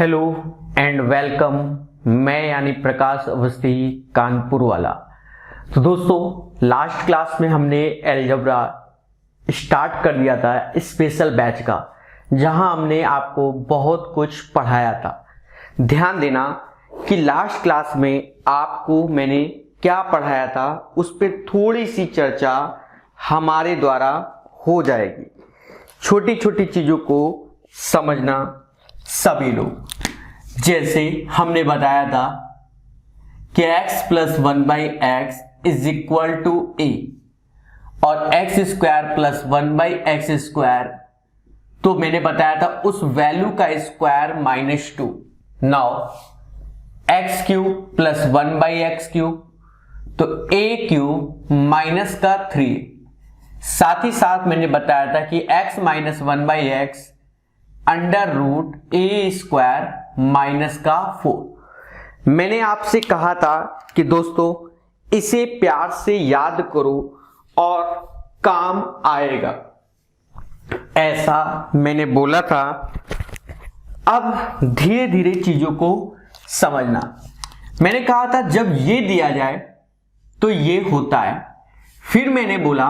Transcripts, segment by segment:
Hello and welcome. मैं यानी प्रकाश अवस्थी कानपुर वाला। तो दोस्तों, लास्ट क्लास में हमने अलजेब्रा स्टार्ट कर दिया था स्पेशल बैच का, जहां हमने आपको बहुत कुछ पढ़ाया था। ध्यान देना कि लास्ट क्लास में आपको मैंने क्या पढ़ाया था उस पर थोड़ी सी चर्चा हमारे द्वारा हो जाएगी। छोटी छोटी चीजों को समझना सभी लोग। जैसे हमने बताया था कि x plus 1/x is equal to a और x स्क्वायर प्लस 1/x², तो मैंने बताया था उस वैल्यू का square -2। Now x cube plus 1/x³, तो a क्यूब माइनस का 3। साथ ही साथ मैंने बताया था कि x minus 1/x under root a² minus का 4। मैंने आपसे कहा था कि दोस्तों इसे प्यार से याद करो और काम आएगा, ऐसा मैंने बोला था। अब धीरे धीरे चीजों को समझना। मैंने कहा था जब ये दिया जाए तो ये होता है। फिर मैंने बोला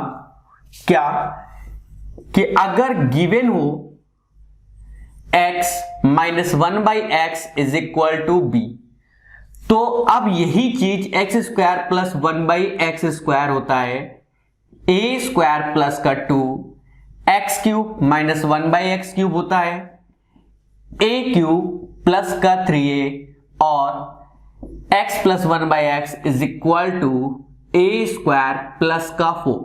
क्या कि अगर गिवन हो x minus 1/x is equal to b, तो अब यही चीज x² प्लस 1/x² होता है a² प्लस का 2, x क्यूब माइनस 1/x³ होता है a क्यूब प्लस का 3a और x plus 1/x is equal to a² plus का 4।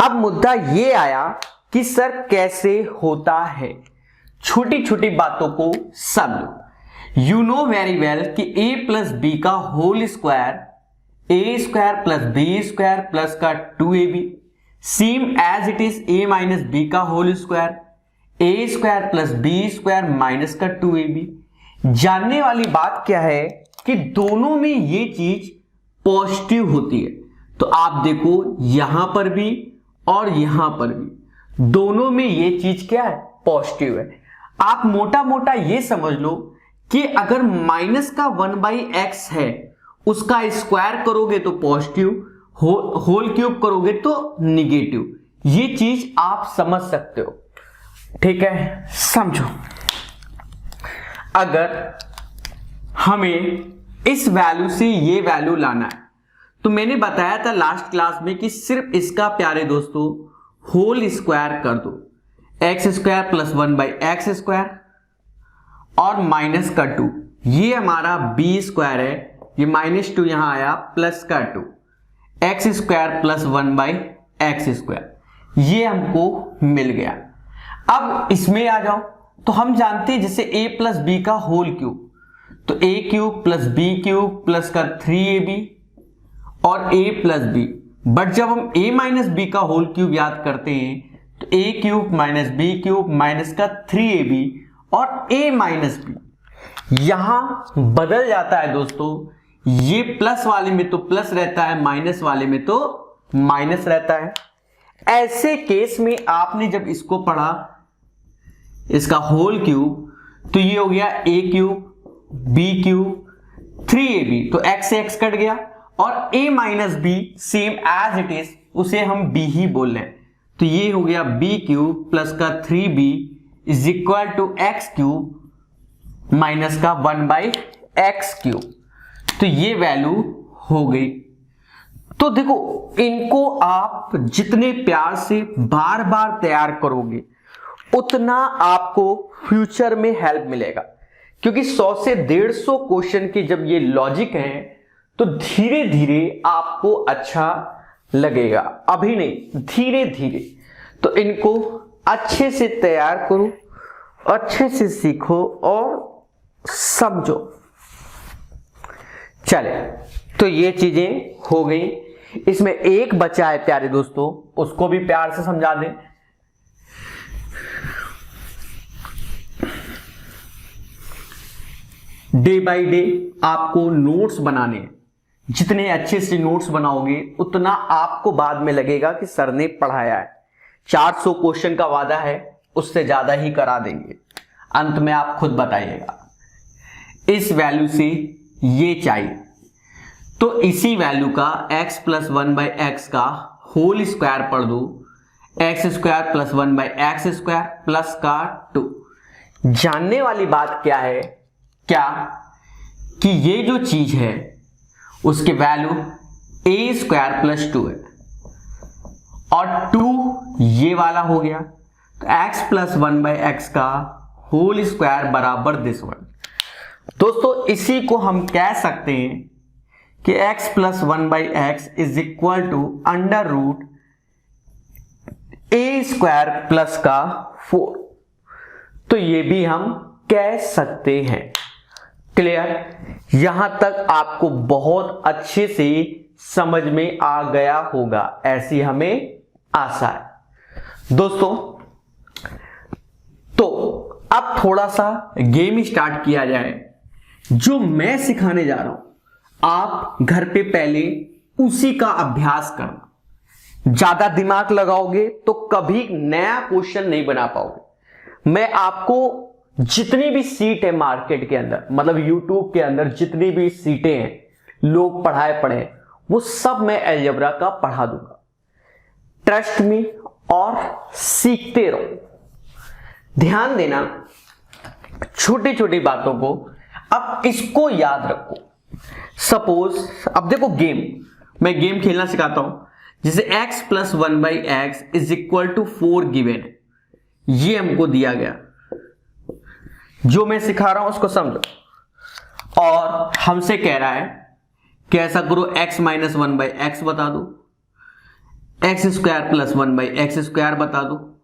अब मुद्दा ये आया कि सर कैसे होता है। छोटी छोटी बातों को समझो। यू नो वेरी वेल कि a प्लस बी का whole square a² plus b² plus का 2ab same as it is a minus B का whole square a² plus b² minus का 2ab। जानने वाली बात क्या है कि दोनों में ये चीज पॉजिटिव होती है। तो आप देखो यहां पर भी और यहां पर भी दोनों में ये चीज क्या है, पॉजिटिव है। आप मोटा मोटा ये समझ लो कि अगर माइनस का 1/x है उसका स्क्वायर करोगे तो पॉजिटिव, होल क्यूब करोगे तो निगेटिव। ये चीज आप समझ सकते हो, ठीक है। समझो, अगर हमें इस वैल्यू से ये वैल्यू लाना है तो मैंने बताया था लास्ट क्लास में कि सिर्फ इसका प्यारे दोस्तों होल स्क्वायर कर दो, x² प्लस 1/x² और माइनस का 2। ये हमारा b² है, ये -2 यहां आया प्लस का 2, x² प्लस 1/x², ये हमको मिल गया। अब इसमें आ जाओ तो हम जानते हैं जैसे a प्लस बी का होल क्यूब, तो a cube plus b³ plus का 3ab और a प्लस बी। बट जब हम a माइनस बी का होल क्यूब याद करते हैं तो a cube minus b³ minus का 3ab और a माइनस बी यहां बदल जाता है दोस्तों। ये प्लस वाले में तो प्लस रहता है, माइनस वाले में तो माइनस रहता है। ऐसे केस में आपने जब इसको पढ़ा इसका होल क्यूब, तो ये हो गया a क्यूब b³ 3ab, तो x से x कट गया और a minus B same as it is उसे हम b ही बोल रहे हैं, तो ये हो गया b³ प्लस का 3b is equal to x³ minus का 1/x³। तो ये वैल्यू हो गई। तो देखो, इनको आप जितने प्यार से बार बार तैयार करोगे उतना आपको फ्यूचर में हेल्प मिलेगा, क्योंकि 100 से 150 क्वेश्चन की जब ये लॉजिक है तो धीरे धीरे आपको अच्छा लगेगा, अभी नहीं, धीरे धीरे। तो इनको अच्छे से तैयार करो, अच्छे से सीखो और समझो। चले, तो ये चीजें हो गई। इसमें एक बचा है प्यारे दोस्तों, उसको भी प्यार से समझा दें। डे बाय डे आपको नोट्स बनाने हैं। जितने अच्छे से नोट्स बनाओगे उतना आपको बाद में लगेगा कि सर ने पढ़ाया है। 400 क्वेश्चन का वादा है, उससे ज्यादा ही करा देंगे। अंत में आप खुद बताइएगा। इस वैल्यू से ये चाहिए, तो इसी वैल्यू का x प्लस 1/x का होल स्क्वायर पढ़ दो, x square plus 1/x square plus का 2। जानने वाली बात क्या है, क्या कि ये जो चीज है उसके वैल्यू a स्क्वायर प्लस 2 है और 2 ये वाला हो गया, तो x प्लस 1/x का होल स्क्वायर बराबर दिस वन। दोस्तों इसी को हम कह सकते हैं कि x plus 1/x is equal to under root a square plus का 4। तो ये भी हम कह सकते हैं। क्लियर? यहां तक आपको बहुत अच्छे से समझ में आ गया होगा, ऐसी हमें आशा है। दोस्तों तो अब थोड़ा सा गेम स्टार्ट किया जाए। जो मैं सिखाने जा रहा हूं आप घर पे पहले उसी का अभ्यास करना। ज्यादा दिमाग लगाओगे तो कभी नया क्वेश्चन नहीं बना पाओगे। मैं आपको जितनी भी सीट है मार्केट के अंदर, मतलब यूट्यूब के अंदर जितनी भी सीटें हैं लोग पढ़े वो सब मैं अलजेब्रा का पढ़ा दूंगा। ट्रस्ट मी और सीखते रहो। ध्यान देना छोटी छोटी बातों को। अब इसको याद रखो। सपोज अब देखो मैं गेम खेलना सिखाता हूं, जिसे x plus 1/x is equal to 4 given है। ये हमको दिया गया, जो मैं सिखा रहा हूं उसको समझो। और हमसे कह रहा है कि ऐसा करो x माइनस 1/x बता दो, x square plus 1/x square बता दो,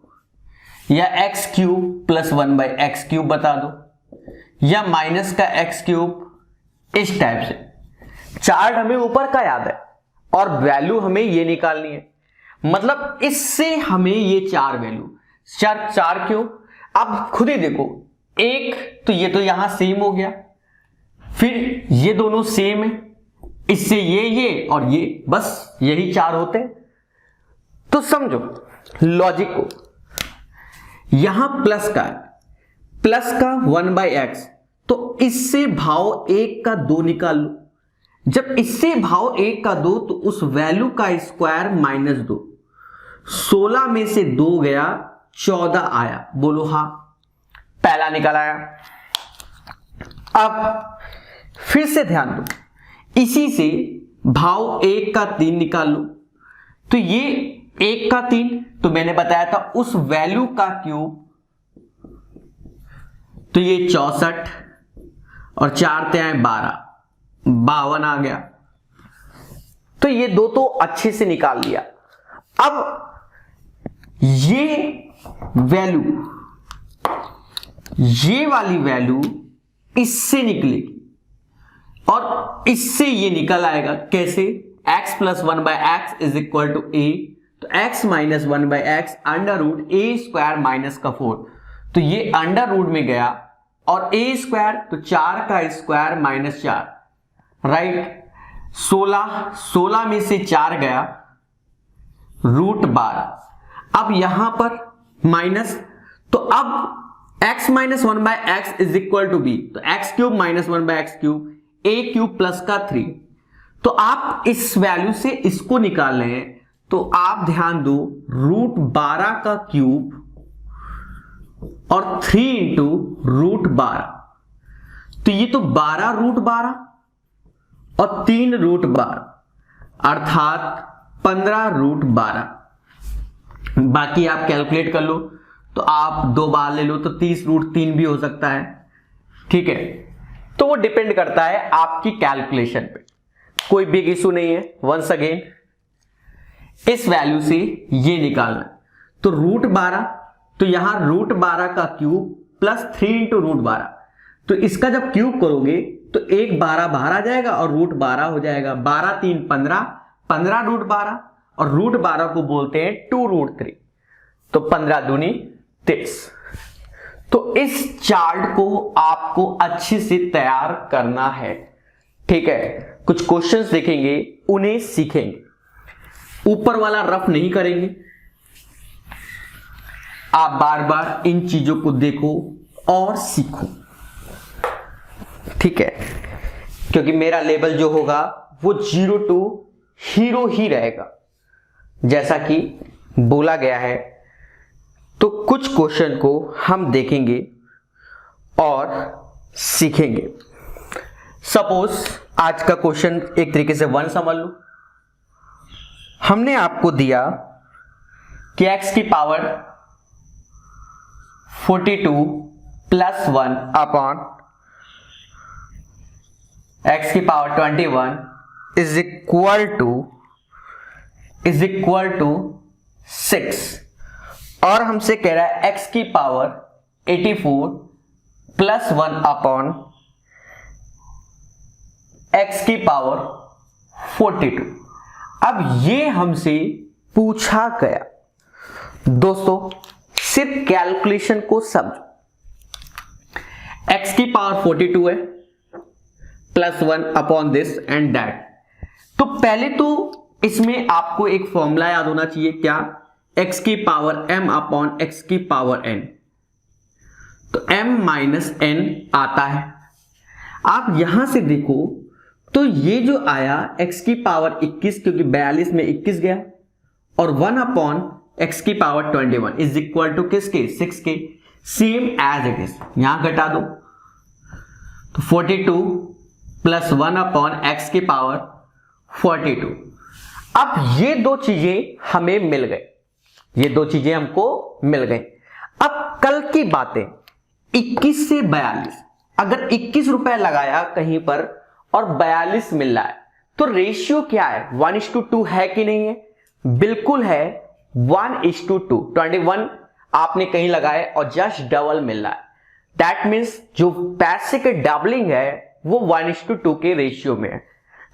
या x cube plus 1/x cube बता दो, या माइनस का x क्यूब। इस टाइप से चार्ट हमें ऊपर का याद है और वैल्यू हमें ये निकालनी है। मतलब इससे हमें ये चार वैल्यू, चार क्यों? अब खुद ही देखो, एक तो ये तो यहां सेम हो गया, फिर ये दोनों सेम है, इससे ये और ये, बस यही चार होते हैं। तो समझो लॉजिक को। यहां प्लस का 1/x, तो इससे भाव 1 का 2 निकाल लो। जब इससे भाव 1 का 2 तो उस वैल्यू का स्क्वायर -2। 16 में से 2 गया, 14 आया। बोलो हाँ, पहला निकल आया। अब फिर से ध्यान दो, इसी से भाव 1 का 3 निकाल लो। तो ये 1 का 3 तो मैंने बताया था उस वैल्यू का क्यूब, तो ये 64 और 4 ते आए 12, 52 आ गया। तो ये दो तो अच्छे से निकाल लिया। अब ये वाली वैल्यू इससे निकलेगी और इससे ये निकल आएगा। कैसे? x plus 1/x is equal to a, तो x minus 1/x under root a square minus का 4, तो ये अंडर रूट में गया और a स्क्वायर तो 4 का स्क्वायर माइनस 4, राइट। 16 में से 4 गया, रूट 12। अब यहां पर माइनस, तो अब x minus 1/x is equal to b, तो x cube minus 1/x cube, a cube plus का 3। तो आप इस वैल्यू से इसको निकाल रहे हैं, तो आप ध्यान दो, रूट 12 का क्यूब और 3 इंटू रूट 12, तो ये तो 12 रूट 12 और 3 रूट 12, अर्थात 15 रूट 12। बाकी आप कैलकुलेट कर लो, तो आप 2 बार ले लो तो 30 रूट 3 भी हो सकता है। ठीक है, तो वो डिपेंड करता है आपकी कैलकुलेशन पे, कोई बिग इशू नहीं है। वंस अगेन इस वैल्यू से ये निकालना, तो रूट 12, तो यहां रूट 12 का क्यूब प्लस 3 इंटू रूट 12, तो इसका जब क्यूब करोगे तो 1 12 बाहर आ जाएगा और रूट 12 हो जाएगा। 12 3 15, 15 रूट 12, और रूट 12 को बोलते हैं 2 रूट 3, तो 15 दूनी 23। तो इस चार्ट को आपको अच्छे से तैयार करना है। ठीक है, कुछ क्वेश्चंस देखेंगे, उन्हें सीखेंगे, ऊपर वाला रफ नहीं करेंगे। आप बार बार इन चीजों को देखो और सीखो। ठीक है, क्योंकि मेरा लेबल जो होगा वो 0 to हीरो ही रहेगा जैसा कि बोला गया है। तो कुछ क्वेश्चन को हम देखेंगे और सीखेंगे। सपोज आज का क्वेश्चन एक तरीके से 1 समझ लो। हमने आपको दिया कि x की पावर 42 प्लस 1 अपॉन x की पावर 21 इज इक्वल टू 6, और हमसे कह रहा है x की पावर 84 प्लस 1 अपॉन x की पावर 42। अब ये हमसे पूछा गया। दोस्तों सिर्फ कैलकुलेशन को समझो। x की पावर 42 है plus 1 upon this and that. तो पहले तो इसमें आपको एक फॉर्मूला याद होना चाहिए, क्या? x की पावर m अपॉन x की पावर n। तो m माइनस n आता है। आप यहां से देखो तो ये जो आया x की पावर 21, क्योंकि 42 में 21 गया, और 1 अपॉन x की पावर 21 इज इक्वल टू किसके? 6 के। सेम एज इट इज यहां घटा दो तो 42 प्लस 1 अपॉन x की पावर 42। अब ये दो चीजें हमें मिल गई, ये दो चीजें हमको मिल गई। अब कल की बातें 21 से 42, अगर 21 रुपए लगाया कहीं पर और 42 मिल रहा है तो रेशियो क्या है? 1:2 है कि नहीं है? बिल्कुल है, 1:2। 21 आपने कहीं लगाए और जस्ट डबल मिल रहा है। दैट मीन्स जो पैसे के डबलिंग है वो 1:2 के रेशियो में है।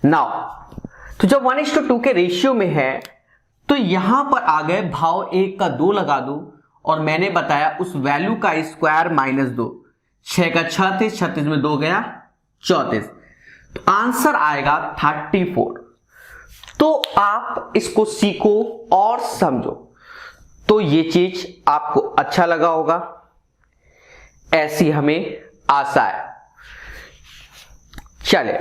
नाउ तो जब 1:2 के रेशियो में है तो यहां पर आ गए भाव 1 का 2 लगा दो, और मैंने बताया उस वैल्यू का स्क्वायर माइनस 2, 6 का 36, 36 में 2 गया 34, तो आंसर आएगा 34। तो आप इसको सीखो और समझो, तो ये चीज आपको अच्छा लगा होगा। ऐसी हमें आशा है। चले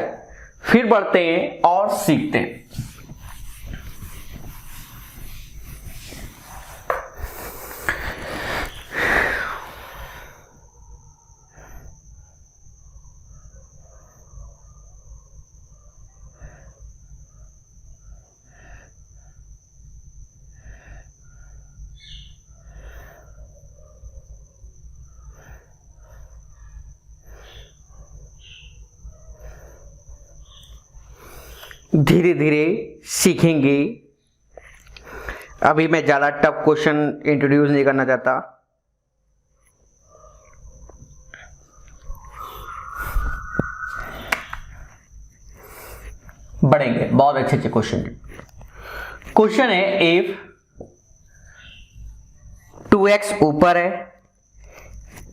फिर बढ़ते हैं और सीखते हैं। धीरे धीरे सीखेंगे। अभी मैं ज्यादा टफ क्वेश्चन इंट्रोड्यूस नहीं करना चाहता। बढ़ेंगे, बहुत अच्छे अच्छे क्वेश्चन। क्वेश्चन है इफ 2x ऊपर है,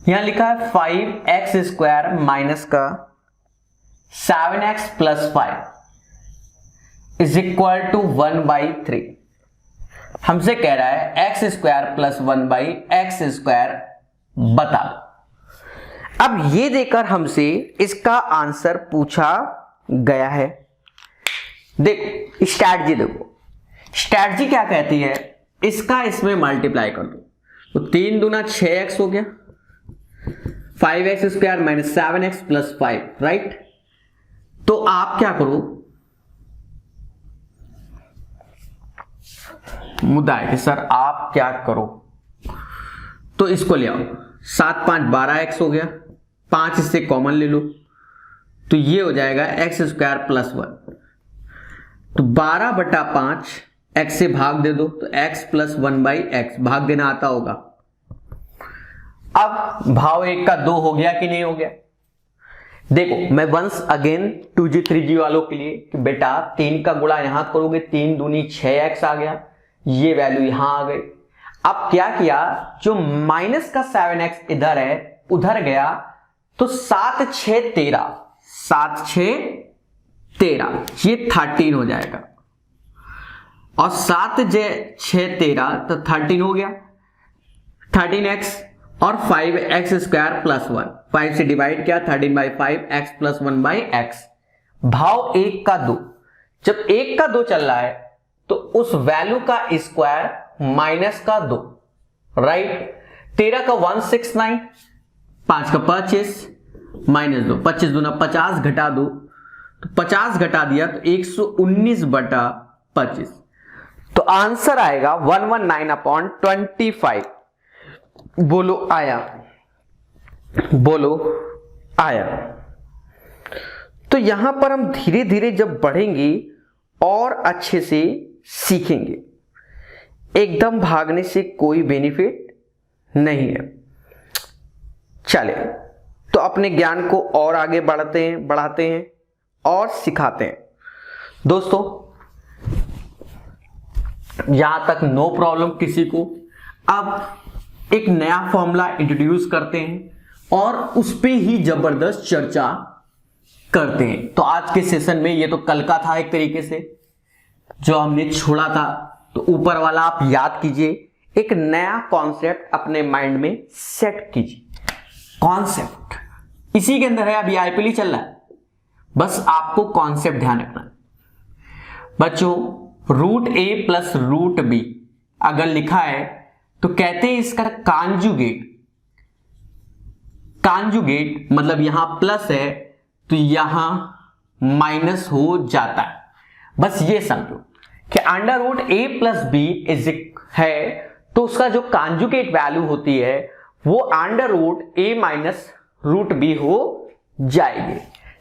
यहां लिखा है 5x स्क्वायर माइनस का 7x plus 5 is equal to 1/3। हमसे कह रहा है x square plus 1/x square बता। अब ये देकर हमसे इसका आंसर पूछा गया है। देखो स्ट्रैटेजी, देखो स्ट्रैटेजी क्या कहती है, इसका इसमें मल्टीप्लाई कर दो तो 3 दूना 6x हो गया, 5x square minus 7x plus 5, right. तो आप क्या करो, मुद्दा है कि सर आप क्या करो, तो इसको ले आओ। 7 5 12x हो गया, 5 इससे कॉमन ले लो तो ये हो जाएगा x स्क्वायर प्लस 1। तो 12/5 x से भाग दे दो तो x प्लस 1/x, भाग देना आता होगा। अब भाव 1 का 2 हो गया कि नहीं हो गया? देखो मैं वंस अगेन 2g 3g वालों के लिए कि बेटा 3 का गुणा यहां करोगे, 3 दूनी 6x आ गया, ये वैल्यू यहां आ गई। अब क्या किया, जो माइनस का 7x इधर है उधर गया तो 7 6 13, 7 6 13, ये 13 हो जाएगा, और 7 6 13 तो 13 हो गया 13x, और 5x² प्लस 1, 5 से डिवाइड किया 13/5 x प्लस 1/x। भाव 1 का 2, जब 1 का 2 चल रहा है तो उस वैल्यू का स्क्वायर माइनस का 2, राइट। 13 का 169, 5 का 25 माइनस 2, 25 दूना 50 घटा 2, तो 50 घटा दिया तो 119/25, तो आंसर आएगा 119/25। बोलो आया, बोलो आया। तो यहां पर हम धीरे धीरे जब बढ़ेंगे और अच्छे से सीखेंगे, एकदम भागने से कोई बेनिफिट नहीं है। चले तो अपने ज्ञान को और आगे बढ़ाते हैं और सिखाते हैं। दोस्तों यहां तक नो प्रॉब्लम किसी को। अब एक नया फॉर्मूला इंट्रोड्यूस करते हैं और उस पे ही जबरदस्त चर्चा करते हैं। तो आज के सेशन में, ये तो कल का था एक तरीके से जो हमने छोड़ा था, तो ऊपर वाला आप याद कीजिए, एक नया कॉन्सेप्ट अपने माइंड में सेट कीजिए। कॉन्सेप्ट इसी के अंदर है, अभी आईपीएल चल रहा है, बस आपको कॉन्सेप्ट ध्यान रखना है। बच्चों √a प्लस √b अगर लिखा है तो कहते हैं इसका कांजुगेट मतलब यहां प्लस है तो यहां माइनस हो जाता है। बस ये समझो कि √a प्लस b है तो उसका जो कांजुगेट वैल्यू होती है वो √a माइनस √b हो जाएगी।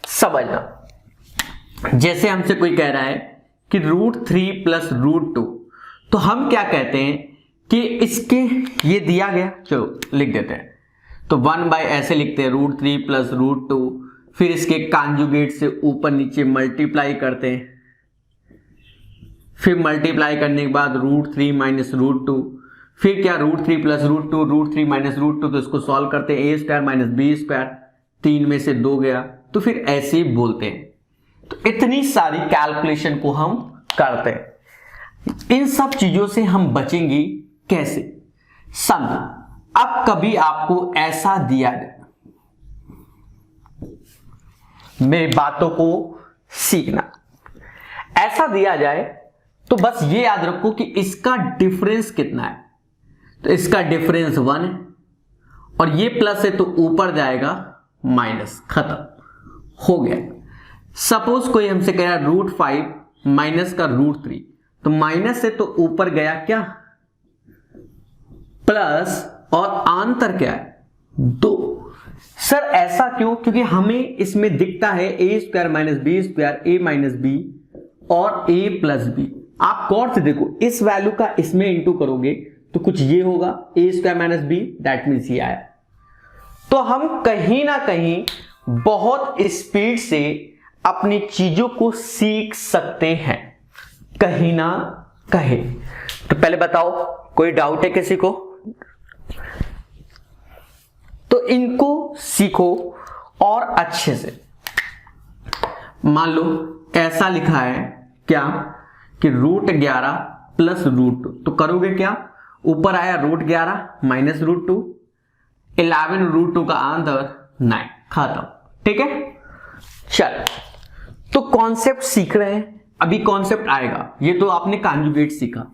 समझना, जैसे हमसे कोई कह रहा है कि √3 प्लस √2, तो हम क्या कहते हैं कि इसके ये दिया गया, चलो लिख देते हैं, तो 1 ऐसे लिखते हैं √3 प्लस √2, फिर इसके कांजुगेट से ऊपर नीचे मल्टीप्लाई करते हैं, फिर मल्टीप्लाई करने के बाद √3 माइनस √2, फिर क्या √3 प्लस √2, √3 माइनस √2, तो इसको सॉल्व करते हैं, a² माइनस b², 3 में से 2 गया, तो फिर ऐसे ही बोलते हैं। तो इतनी सारी कैलकुलेशन को हम करते हैं। इन सब चीजों से हम बचेंगे कैसे, समझो। अब कभी आपको ऐसा दिया जाए, मेरी बातों को सीखना, ऐसा दिया जाए तो बस ये याद रखो कि इसका डिफरेंस कितना है, तो इसका डिफरेंस 1 है और ये प्लस है तो ऊपर जाएगा माइनस, खत्म हो गया। सपोज कोई हमसे कह रहा है √5 माइनस का √3, तो माइनस है तो ऊपर गया क्या प्लस, और अंतर क्या है 2। सर ऐसा क्यों? क्योंकि हमें इसमें दिखता है a² minus b², a minus b और a प्लस b। आप गौर से देखो, इस वैल्यू का इसमें इंटू करोगे तो कुछ ये होगा a² minus b, that means ये आया। तो हम कहीं ना कहीं बहुत स्पीड से अपनी चीजों को सीख सकते हैं, कहीं ना कहीं। तो पहले बताओ, कोई डाउट है किसी को? तो इनको सीखो और अच्छे से। मान लो ऐसा लिखा है क्या कि √11 प्लस √2, तो करोगे क्या, ऊपर आया √11 माइनस √2, 11 √2 का आंसर 9, खत्म। ठीक है, चल तो कॉन्सेप्ट सीख रहे हैं, अभी कॉन्सेप्ट आएगा। ये तो आपने कांजुगेट सीखा,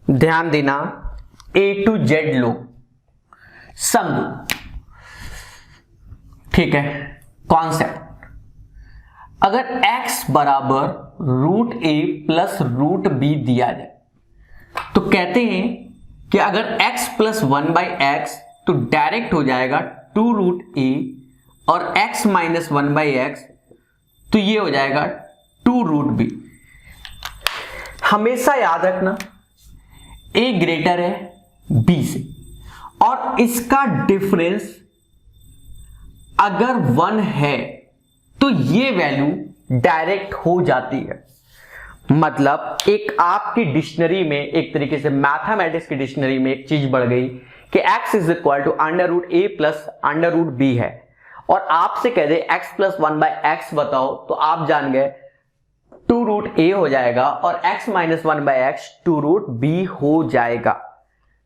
ध्यान देना, A to Z लो, समझो, ठीक है। कॉन्सेप्ट, अगर x बराबर √a प्लस √b दिया जाए तो कहते हैं कि अगर x प्लस 1/x तो डायरेक्ट हो जाएगा 2√a, और x माइनस 1/x तो ये हो जाएगा 2√b। हमेशा याद रखना a ग्रेटर है b से, और इसका डिफरेंस अगर 1 है तो ये वैल्यू डायरेक्ट हो जाती है। मतलब एक आपकी डिक्शनरी में, एक तरीके से मैथमेटिक्स की डिक्शनरी में एक चीज बढ़ गई कि x is equal to √a plus √b है, और आपसे कह दे x प्लस 1/x बताओ, तो आप जान गए 2 रूट a हो जाएगा और x minus 1/x 2 root b हो जाएगा।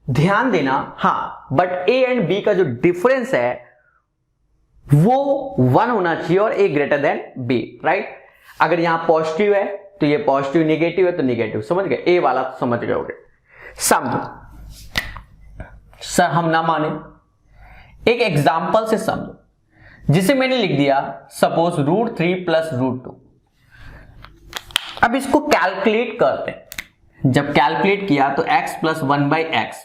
ध्यान देना, हाँ, बट a एंड b का जो डिफरेंस है वो 1 होना चाहिए और a greater than b, right. अगर यहां पॉजिटिव है तो ये पॉजिटिव, नेगेटिव है तो नेगेटिव, समझ गए, a वाला तो समझ गए होगे। समझो सर हम ना माने, एक एग्जाम्पल से समझो, जिसे मैंने लिख दिया सपोज √3 प्लस √2। अब इसको कैलकुलेट करते हैं। जब कैलकुलेट किया तो x प्लस 1/x,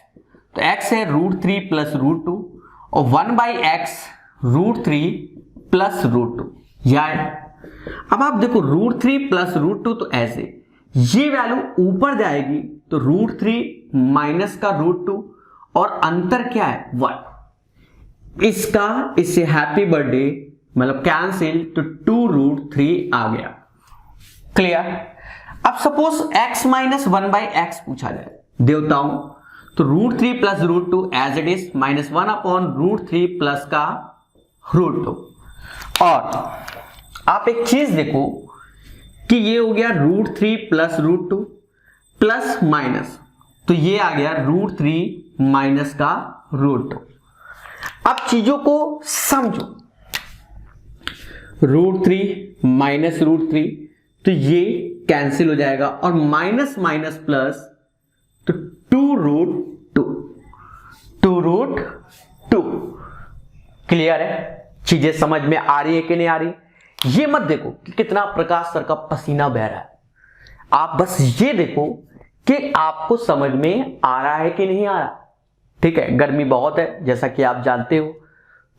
तो x है √3 प्लस √2 और 1/x √3 प्लस √2, या अब आप देखो √3 प्लस √2, तो ऐसे ये वैल्यू ऊपर जाएगी तो √3 माइनस का √2 और अंतर क्या है 1, इसका इससे हैप्पी बर्थडे मतलब कैंसिल, तो 2√3 आ गया। क्लियर। अब सपोज x माइनस 1/x पूछा जाए, देवताओं, तो √3 plus √2 as it is minus 1/√3 plus का √2। और आप एक चीज देखो कि ये हो गया √3 प्लस √2 प्लस माइनस, तो ये आ गया √3 माइनस का √2। अब चीजों को समझो, √3 माइनस √3, तो ये कैंसिल हो जाएगा और माइनस माइनस प्लस, तो 2√2। क्लियर है? चीजें समझ में आ रही है कि नहीं आ रही? ये मत देखो कि कितना प्रकाश सर का पसीना बह रहा है, आप बस ये देखो कि आपको समझ में आ रहा है कि नहीं आ रहा। ठीक है, गर्मी बहुत है जैसा कि आप जानते हो,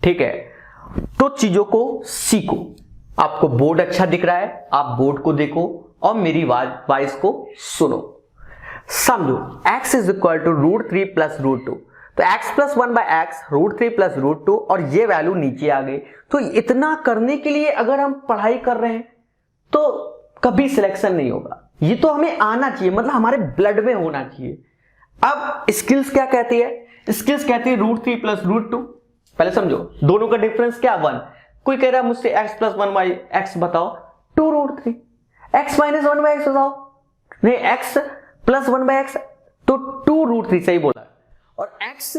ठीक है, तो चीजों को सीखो। आपको बोर्ड अच्छा दिख रहा है, आप बोर्ड को देखो और मेरी वॉइस को सुनो, समझो। x is equal to √3 plus √2, तो x प्लस 1/x √3 प्लस √2 और ये वैल्यू नीचे आ गई। तो इतना करने के लिए अगर हम पढ़ाई कर रहे हैं तो कभी सिलेक्शन नहीं होगा, ये तो हमें आना चाहिए, मतलब हमारे ब्लड में होना चाहिए। अब स्किल्स क्या कहती है? स्किल्स कहती है √3 प्लस √2। पहले समझो दोनों का डिफरेंस क्या 1। कोई कह रहा है मुझसे x प्लस 1/x बताओ, 2√3। x माइनस 1/x बताओ, नहीं x प्लस 1/x, तो 2√3 सही बोला, और x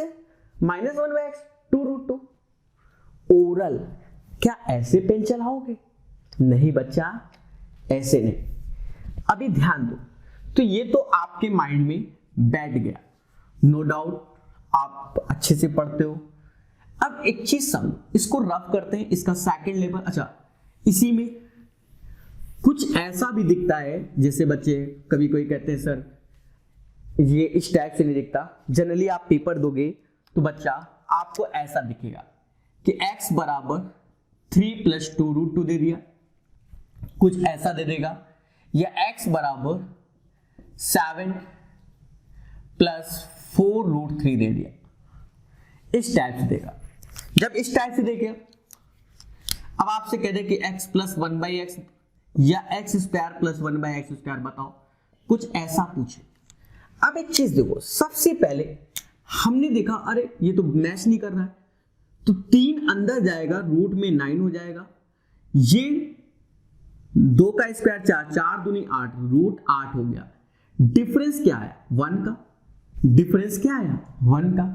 माइनस 1/x 2√2। ओरल क्या ऐसे पेन चलाओगे? नहीं बच्चा, ऐसे नहीं। अभी ध्यान दो, तो ये तो आपके माइंड में बैठ गया, नो डाउट आप अच्छे से पढ़ते हो। अब एक चीज समझो, इसको रफ करते हैं, इसका सेकंड लेवल। अच्छा, इसी में कुछ ऐसा भी दिखता है, जैसे बच्चे कभी कोई कहते हैं सर ये इस टैग से नहीं दिखता। जनरली आप पेपर दोगे तो बच्चा आपको ऐसा दिखेगा कि x बराबर 3 प्लस 2√2 दे दिया, कुछ ऐसा दे देगा, या x बराबर 7 प्लस 4√3 दे दिया, इस टाइप से देगा। जब इस टाइप से देखे, अब आपसे कह दे कि x प्लस 1/x या x² प्लस 1/x² बताओ, कुछ ऐसा पूछे। अब एक चीज देखो, सबसे पहले हमने देखा अरे ये तो मैच नहीं कर रहा है, तो 3 अंदर जाएगा, रूट में 9 हो जाएगा, ये 2 का स्क्वायर 4, 4 दूनी 8, रूट 8 हो गया। डिफरेंस क्या है? 1 का। डिफरेंस क्या है? 1 का।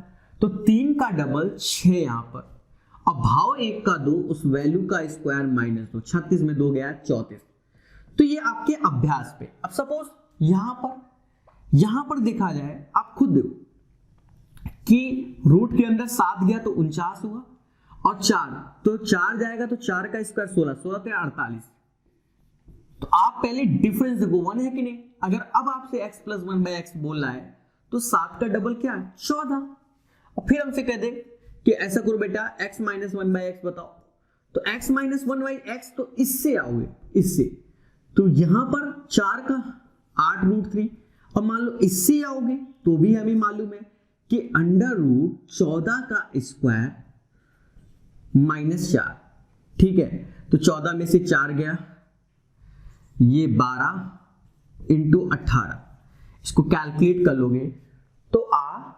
तो 3 का डबल 6 यहां पर, और भाव 1 का 2, उस वैल्यू का स्क्वायर -2, 36 में 2 गया 34। तो ये आपके अभ्यास पे। अब सपोज यहां पर देखा जाए, आप खुद देखो कि रूट के अंदर 7 गया तो 49 हुआ, और 4 तो 4 जाएगा तो 4 का स्क्वायर 16, 16 के 48। तो आप पहले डिफरेंस देखो, 1 है कि नहीं। अगर अब आपसे x प्लस 1/x बोल रहा है तो 7 का डबल क्या है? 14। और फिर हमसे कह दे कि ऐसा करो बेटा x माइनस 1/x बताओ, तो x माइनस 1/x तो इससे आओगे, इससे, तो यहां पर 4 का 8√3, और मान लो इससे आओगे तो भी हमें मालूम है कि √14 का स्क्वायर -4, ठीक है। तो 14 में से 4 गया, ये 12 इंटू 18, इसको कैलकुलेट कर लोगे तो आ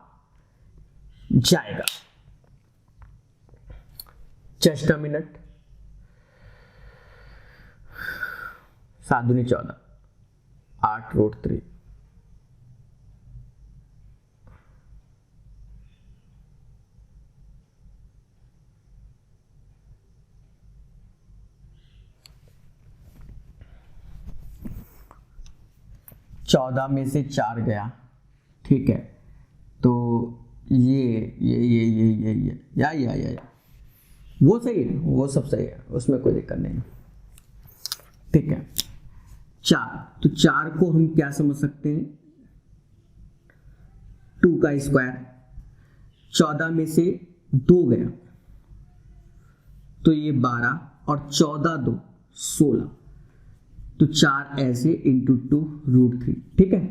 जाएगा जस्ट अ मिनट, 7 दूनी 14, 8√3, चौदह में से 4 गया, ठीक है, तो ये या वो सही है, वो सब सही है, उसमें कोई दिक्कत नहीं, ठीक है। 4, तो 4 को हम क्या समझ सकते हैं, 2 का स्क्वायर, 14 में से 2 गया तो ये 12 और 14 2 16, तो 4 ऐसे इंटू 2√3, ठीक है।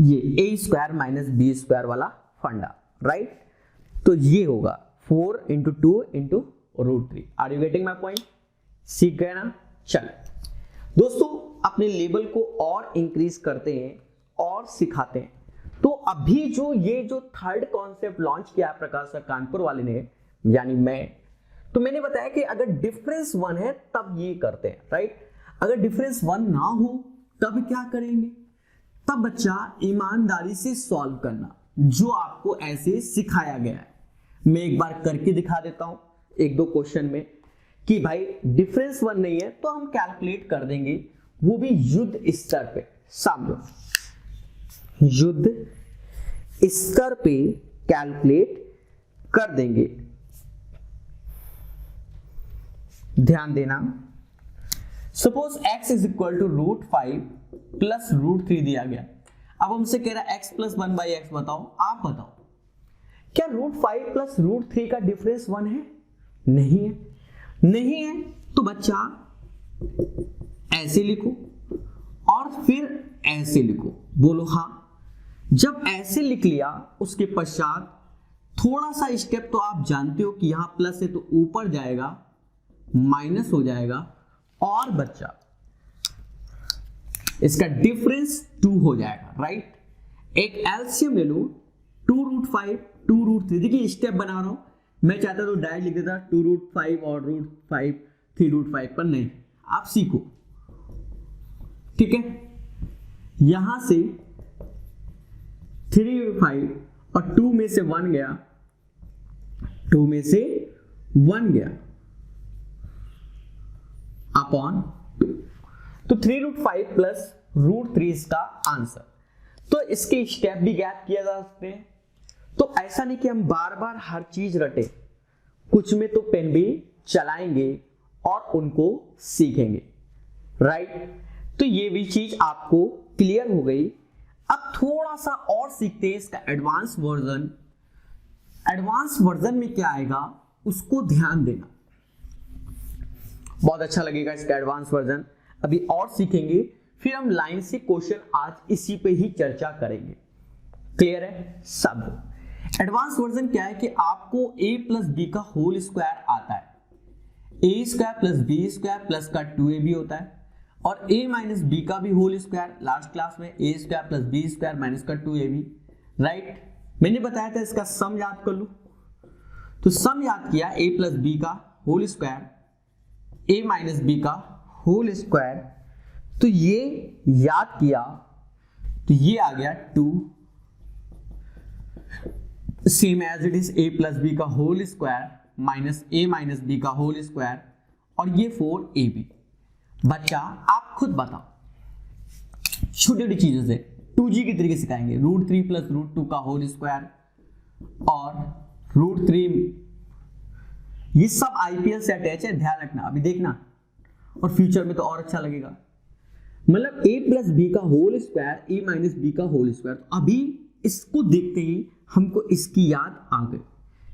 ये a² माइनस b² वाला फंडा, राइट। तो ये होगा 4 into 2 into √3। Are you getting my point? सीख गए ना? चलो दोस्तों, अपने लेवल को और इंक्रीज करते हैं और सिखाते हैं। तो अभी ये जो थर्ड कॉन्सेप्ट लॉन्च किया प्रकाश सर कानपुर वाले ने, यानी तो मैंने बताया कि अगर डिफरेंस 1 है तब ये करते हैं, राइट। अगर डिफरेंस 1 ना हो तब क्या करेंगे? तब बच्चा ईमानदारी से सॉल्व करना, जो आपको ऐसे सिखाया गया है। मैं एक बार करके दिखा देता हूं 1-2 क्वेश्चन में कि भाई डिफरेंस 1 नहीं है तो हम कैलकुलेट कर देंगे, वो भी युद्ध स्तर पे। समझो, युद्ध स्तर पे कैलकुलेट कर देंगे। ध्यान देना, suppose x is equal to √5 plus √3 दिया गया। अब हमसे कह रहा है x प्लस 1/x बताओ, आप बताओ क्या √5 प्लस √3 का डिफरेंस 1 है? नहीं है। नहीं है तो बच्चा ऐसे लिखो और फिर ऐसे लिखो, बोलो हाँ। जब ऐसे लिख लिया उसके पश्चात थोड़ा सा स्टेप तो आप जानते हो कि यहां प्लस है तो ऊपर जाएगा, माइनस हो जाएगा, और बच्चा इसका डिफरेंस 2 हो जाएगा, राइट। एक एलसीएम ले लो, 2√5 2√3। देखिए स्टेप बना रहा हूं, मैं चाहता तो डायरेक्ट लिख देता 2√5 और √5 3√5, पर नहीं, आप सीखो, ठीक है। यहां से 3/5 और 2 में से 1 गया, 2 में से 1 गया अपॉन 2, तो 3√5 प्लस √3 इसका आंसर। तो इसके स्टेप भी ज्ञात किया जा सकते हैं। तो ऐसा नहीं कि हम बार बार हर चीज रटे, कुछ में तो पेन भी चलाएंगे और उनको सीखेंगे, राइट। तो ये भी चीज आपको क्लियर हो गई। अब थोड़ा सा और सीखते हैं इसका एडवांस वर्जन। एडवांस वर्जन में क्या आएगा उसको ध्यान देना, बहुत अच्छा लगेगा इसका एडवांस वर्जन। अभी और सीखेंगे, फिर हम लाइन से क्वेश्चन आज इसी पे ही चर्चा करेंगे। क्लियर है सब? एडवांस वर्जन क्या है कि आपको a प्लस बी का होल स्क्वायर आता है, a² प्लस b² प्लस का 2ab होता है, और a माइनस बी का भी होल स्क्वायर, लास्ट क्लास में a² प्लस b² माइनस का 2ab, राइट। मैंने बताया था इसका सम याद कर लो, तो सम याद किया a प्लस बी का whole square, a minus B का होल स्क्वायर, तो ये याद किया तो ये आ गया 2, same as it is a plus B का whole square minus a minus B का होल स्क्वायर, और ये 4ab। बच्चा आप खुद बताओ, छोटी छोटी चीजों से 2g के तरीके सिखाएंगे, √3 प्लस √2 का होल स्क्वायर और √3, ये सब आईपीएल से अटैच है, ध्यान रखना, अभी देखना और फ्यूचर में तो और अच्छा लगेगा। मतलब a प्लस बी का whole square, a minus B का होल स्क्वायर। तो अभी इसको देखते ही हमको इसकी याद आ गई।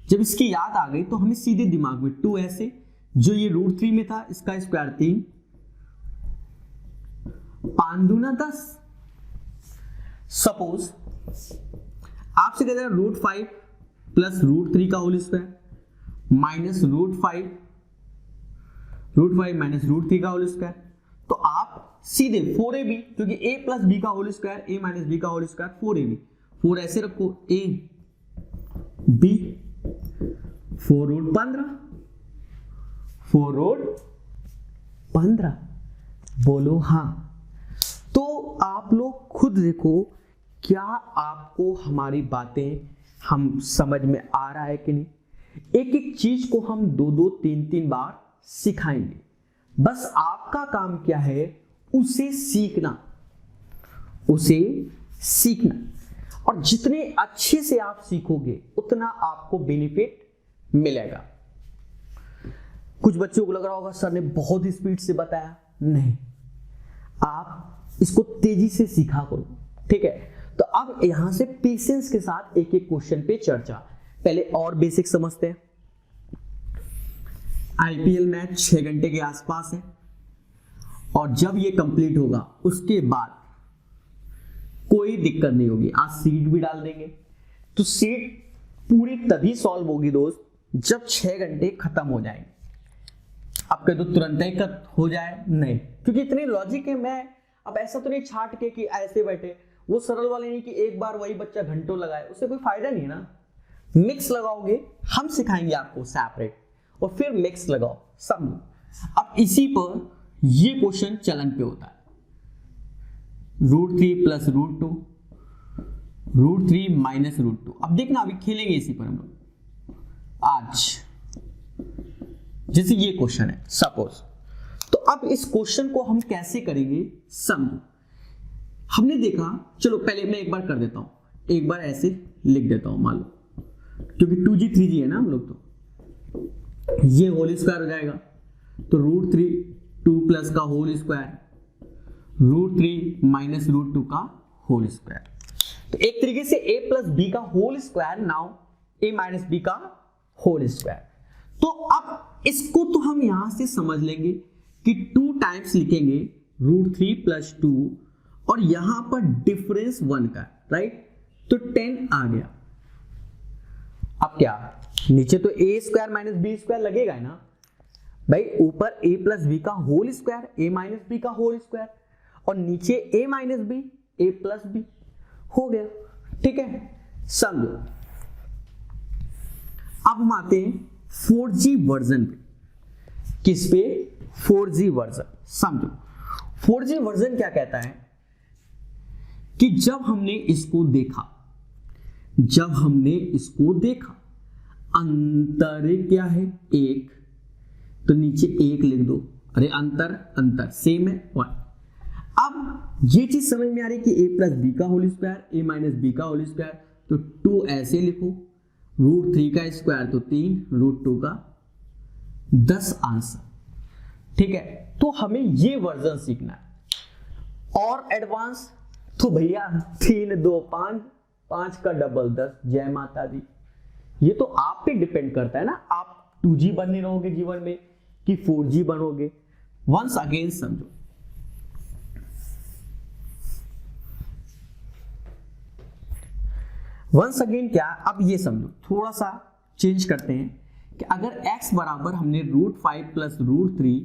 जब इसकी याद आ गई तो हमें सीधे दिमाग में 2 ऐसे, जो ये √3 में था इसका स्क्वायर 3, 5 दूना 10। सपोज आपसे कहते हैं √5 प्लस √3 का होल स्क्वायर माइनस √5 माइनस √3 का होल स्क्वायर, तो आप सीधे 4ab, क्योंकि a प्लस बी का whole square, a minus B का होल स्क्वायर 4ab, 4 ऐसे रखो, a b 4 √15 4 रोड 15। बोलो हाँ। तो आप लोग खुद देखो, क्या आपको हमारी बातें हम समझ में आ रहा है कि नहीं। एक एक चीज को हम 2-2, 3-3 बार सिखाएंगे। बस आपका काम क्या है, उसे सीखना, उसे सीखना। और जितने अच्छे से आप सीखोगे उतना आपको बेनिफिट मिलेगा। कुछ बच्चों को लग रहा होगा सर ने बहुत स्पीड से बताया, नहीं, आप इसको तेजी से सीखा करो, ठीक है। तो अब यहां से पेशेंस के साथ एक एक क्वेश्चन पे चर्चा। पहले और बेसिक समझते हैं। आईपीएल मैच 6 घंटे के आसपास है और जब ये कंप्लीट होगा उसके बाद कोई दिक्कत नहीं होगी। आज सीट भी डाल देंगे। तो सीट पूरी तभी सॉल्व होगी दोस्त जब 6 घंटे खत्म हो जाएंगे। आप कह दो तुरंत ही हो जाए, नहीं, क्योंकि इतने लॉजिक है। मैं अब ऐसा तो नहीं छाट के कि ऐसे बैठे, वो सरल वाले नहीं कि एक बार वही बच्चा घंटों लगाए, उससे कोई फायदा नहीं है ना। मिक्स लगाओगे, हम सिखाएंगे आपको सेपरेट, और फिर मिक्स लगाओ, समझो। अब इसी पर ये क्वेश्चन चलन पे होता है। √3 + √2, √3 - √2। अब देखना, अभी खेलेंगे इसी पर हम लोग आज। जैसे ये क्वेश्चन है सपोज, तो अब इस क्वेश्चन को हम कैसे करेंगे समझो। हमने देखा, चलो पहले मैं एक बार कर देता हूं, एक बार ऐसे लिख देता हूं, मान लो, क्योंकि 2G 3G है ना हम लोग, तो ये होल स्क्वायर हो जाएगा। तो √3 2 प्लस का होल स्क्वायर, √3 - √2 का होल स्क्वायर। तो एक तरीके से a + b का whole square, now a - b का होल स्क्वायर। तो अब इसको तो हम यहां से समझ लेंगे कि 2 टाइम्स लिखेंगे √3 + 2, और यहां पर डिफरेंस 1 का, राइट। तो 10 आ गया। अब क्या, नीचे तो a² - b² लगेगा है ना भाई। ऊपर a + b का होल स्क्वायर, a - b का होल स्क्वायर, और नीचे a - b, a + b हो गया, ठीक है। समझो। अब हम आते हैं 4G वर्जन पे। किस पे? 4G version. समझो 4G वर्जन क्या कहता है कि जब हमने इसको देखा, अंतर क्या है? 1, तो नीचे 1 लिख दो। अरे अंतर सेम है 1। अब ये चीज समझ में आ रही कि a + b का होल स्क्वायर, a - b का होल स्क्वायर, तो 2 ऐसे लिखो, √3 का स्क्वायर तो 3, √2 का 10 आंसर, ठीक है। तो हमें ये वर्जन सीखना है। और एडवांस तो भैया 3 2 5, 5 का डबल 10, जय माता दी। ये तो आप पे डिपेंड करता है ना, आप 2G बनने रहोगे जीवन में कि 4G बनोगे। वंस अगेन समझो, वंस अगेन क्या, अब ये समझो, थोड़ा सा चेंज करते हैं कि अगर x बराबर हमने √5 + √3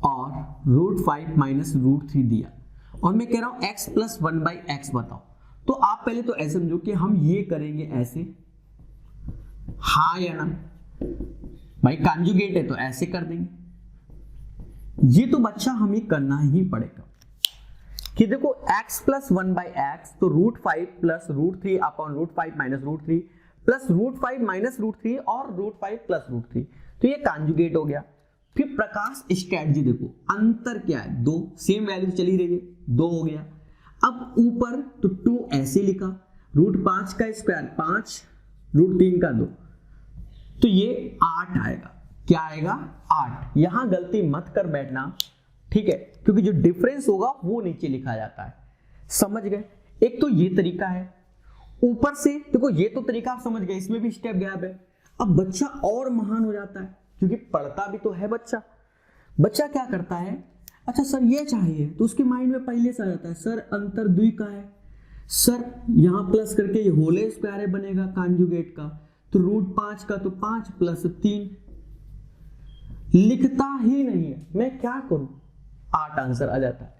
और √5 - √3 दिया, और मैं कह रहा हूं x + 1/x बताओ, तो आप पहले तो ऐसे समझो कि हम ये करेंगे ऐसे, हाँ या ना भाई, कांजुगेट है तो ऐसे कर देंगे। ये तो बच्चा हमें करना ही पड़ेगा कि देखो x + 1/x, तो √5 + √3 अपॉन √5 - √3 प्लस √5 - √3 और √5 + √3, तो ये कांजुगेट हो गया। फिर प्रकाश स्ट्रेटजी देखो, अंतर क्या है? 2, सेम वैल्यू चली रही है, 2 हो गया। अब ऊपर तो 2 ऐसे लिखा, √5 का स्क्वायर 5, √3 का 2, तो ये 8 आएगा। क्या आएगा? 8। यहां गलती मत कर बैठना, ठीक है, क्योंकि जो डिफरेंस होगा वो नीचे लिखा जाता है। समझ गए? एक तो ये तरीका है। ऊपर से देखो, ये तो तरीका आप समझ गए, इसमें भी स्टेप गैप है। अब बच्चा और महान हो जाता है, क्योंकि पढ़ता भी तो है बच्चा। बच्चा क्या करता है, अच्छा सर ये चाहिए, तो उसके माइंड में पहले से आ जाता है सर अंतर 2 का है, सर यहां प्लस करके ये होल स्क्वायर बनेगा कांजुगेट का, तो √5 का तो 5 + 3, लिखता ही नहीं है, मैं क्या करूं, 8 आंसर आ जाता है।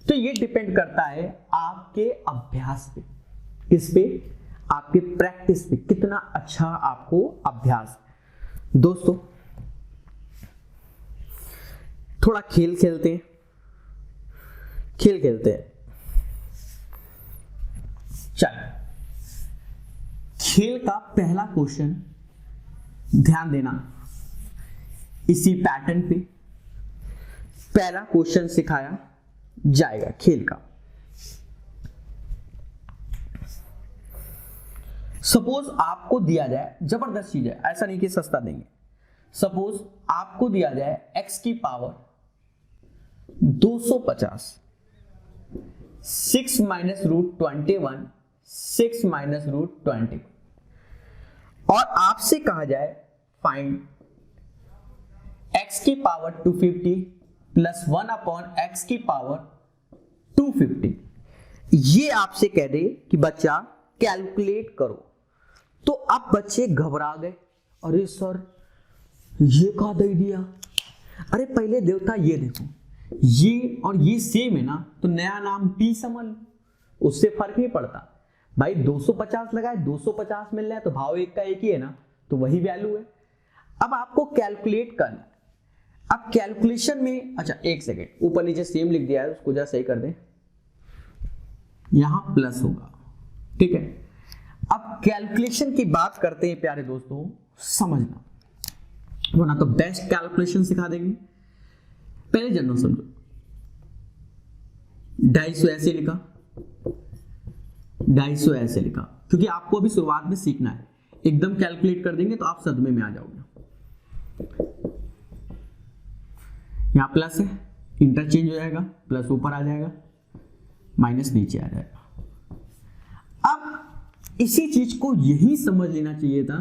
तो ये डिपेंड करता है आपके अभ्यास पे। किस पे? आपके प्रैक्टिस पे, कितना अच्छा आपको अभ्यास। दोस्तों थोड़ा खेल खेलते हैं। चल, खेल का पहला क्वेश्चन ध्यान देना, इसी पैटर्न पे पहला क्वेश्चन सिखाया जाएगा खेल का। सपोज आपको दिया जाए, जबरदस्त चीज है, ऐसा नहीं कि सस्ता देंगे। सपोज आपको दिया जाए x की power 250, 6 minus root 21, 6 minus root 20, और आपसे कहा जाए फाइंड x की पावर 250 प्लस 1 अपॉन x की पावर 250। ये आपसे कह दे कि बच्चा कैलकुलेट करो, तो अब बच्चे घबरा गए, अरे सर ये कहा दे दिया। अरे पहले देवता ये देखो, ये और ये सेम है ना, तो नया नाम p समझ लो, उससे फर्क नहीं पड़ता भाई। 250 लगाए 250 मिल रहा है, तो भाव एक का एक ही है ना, तो वही वैल्यू है। अब आपको कैलकुलेट करना है। अब कैलकुलेशन में, अच्छा एक सेकेंड, ऊपर नीचे सेम लिख दिया है, उसको जरा सही कर दें, यहां प्लस होगा, ठीक है। अब कैलकुलेशन की बात करते हैं प्यारे दोस्तों, समझना, वरना तो बेस्ट कैलकुलेशन सिखा देंगे। पहले जनरल समझो, 250 ऐसे लिखा, 250 ऐसे लिखा, क्योंकि आपको अभी शुरुआत में सीखना है। एकदम कैलकुलेट कर देंगे तो आप सदमे में आ जाओगे। यहां प्लस है, इंटरचेंज हो जाएगा, प्लस ऊपर आ जाएगा, माइनस नीचे आ जाएगा। अब इसी चीज को यही समझ लेना चाहिए था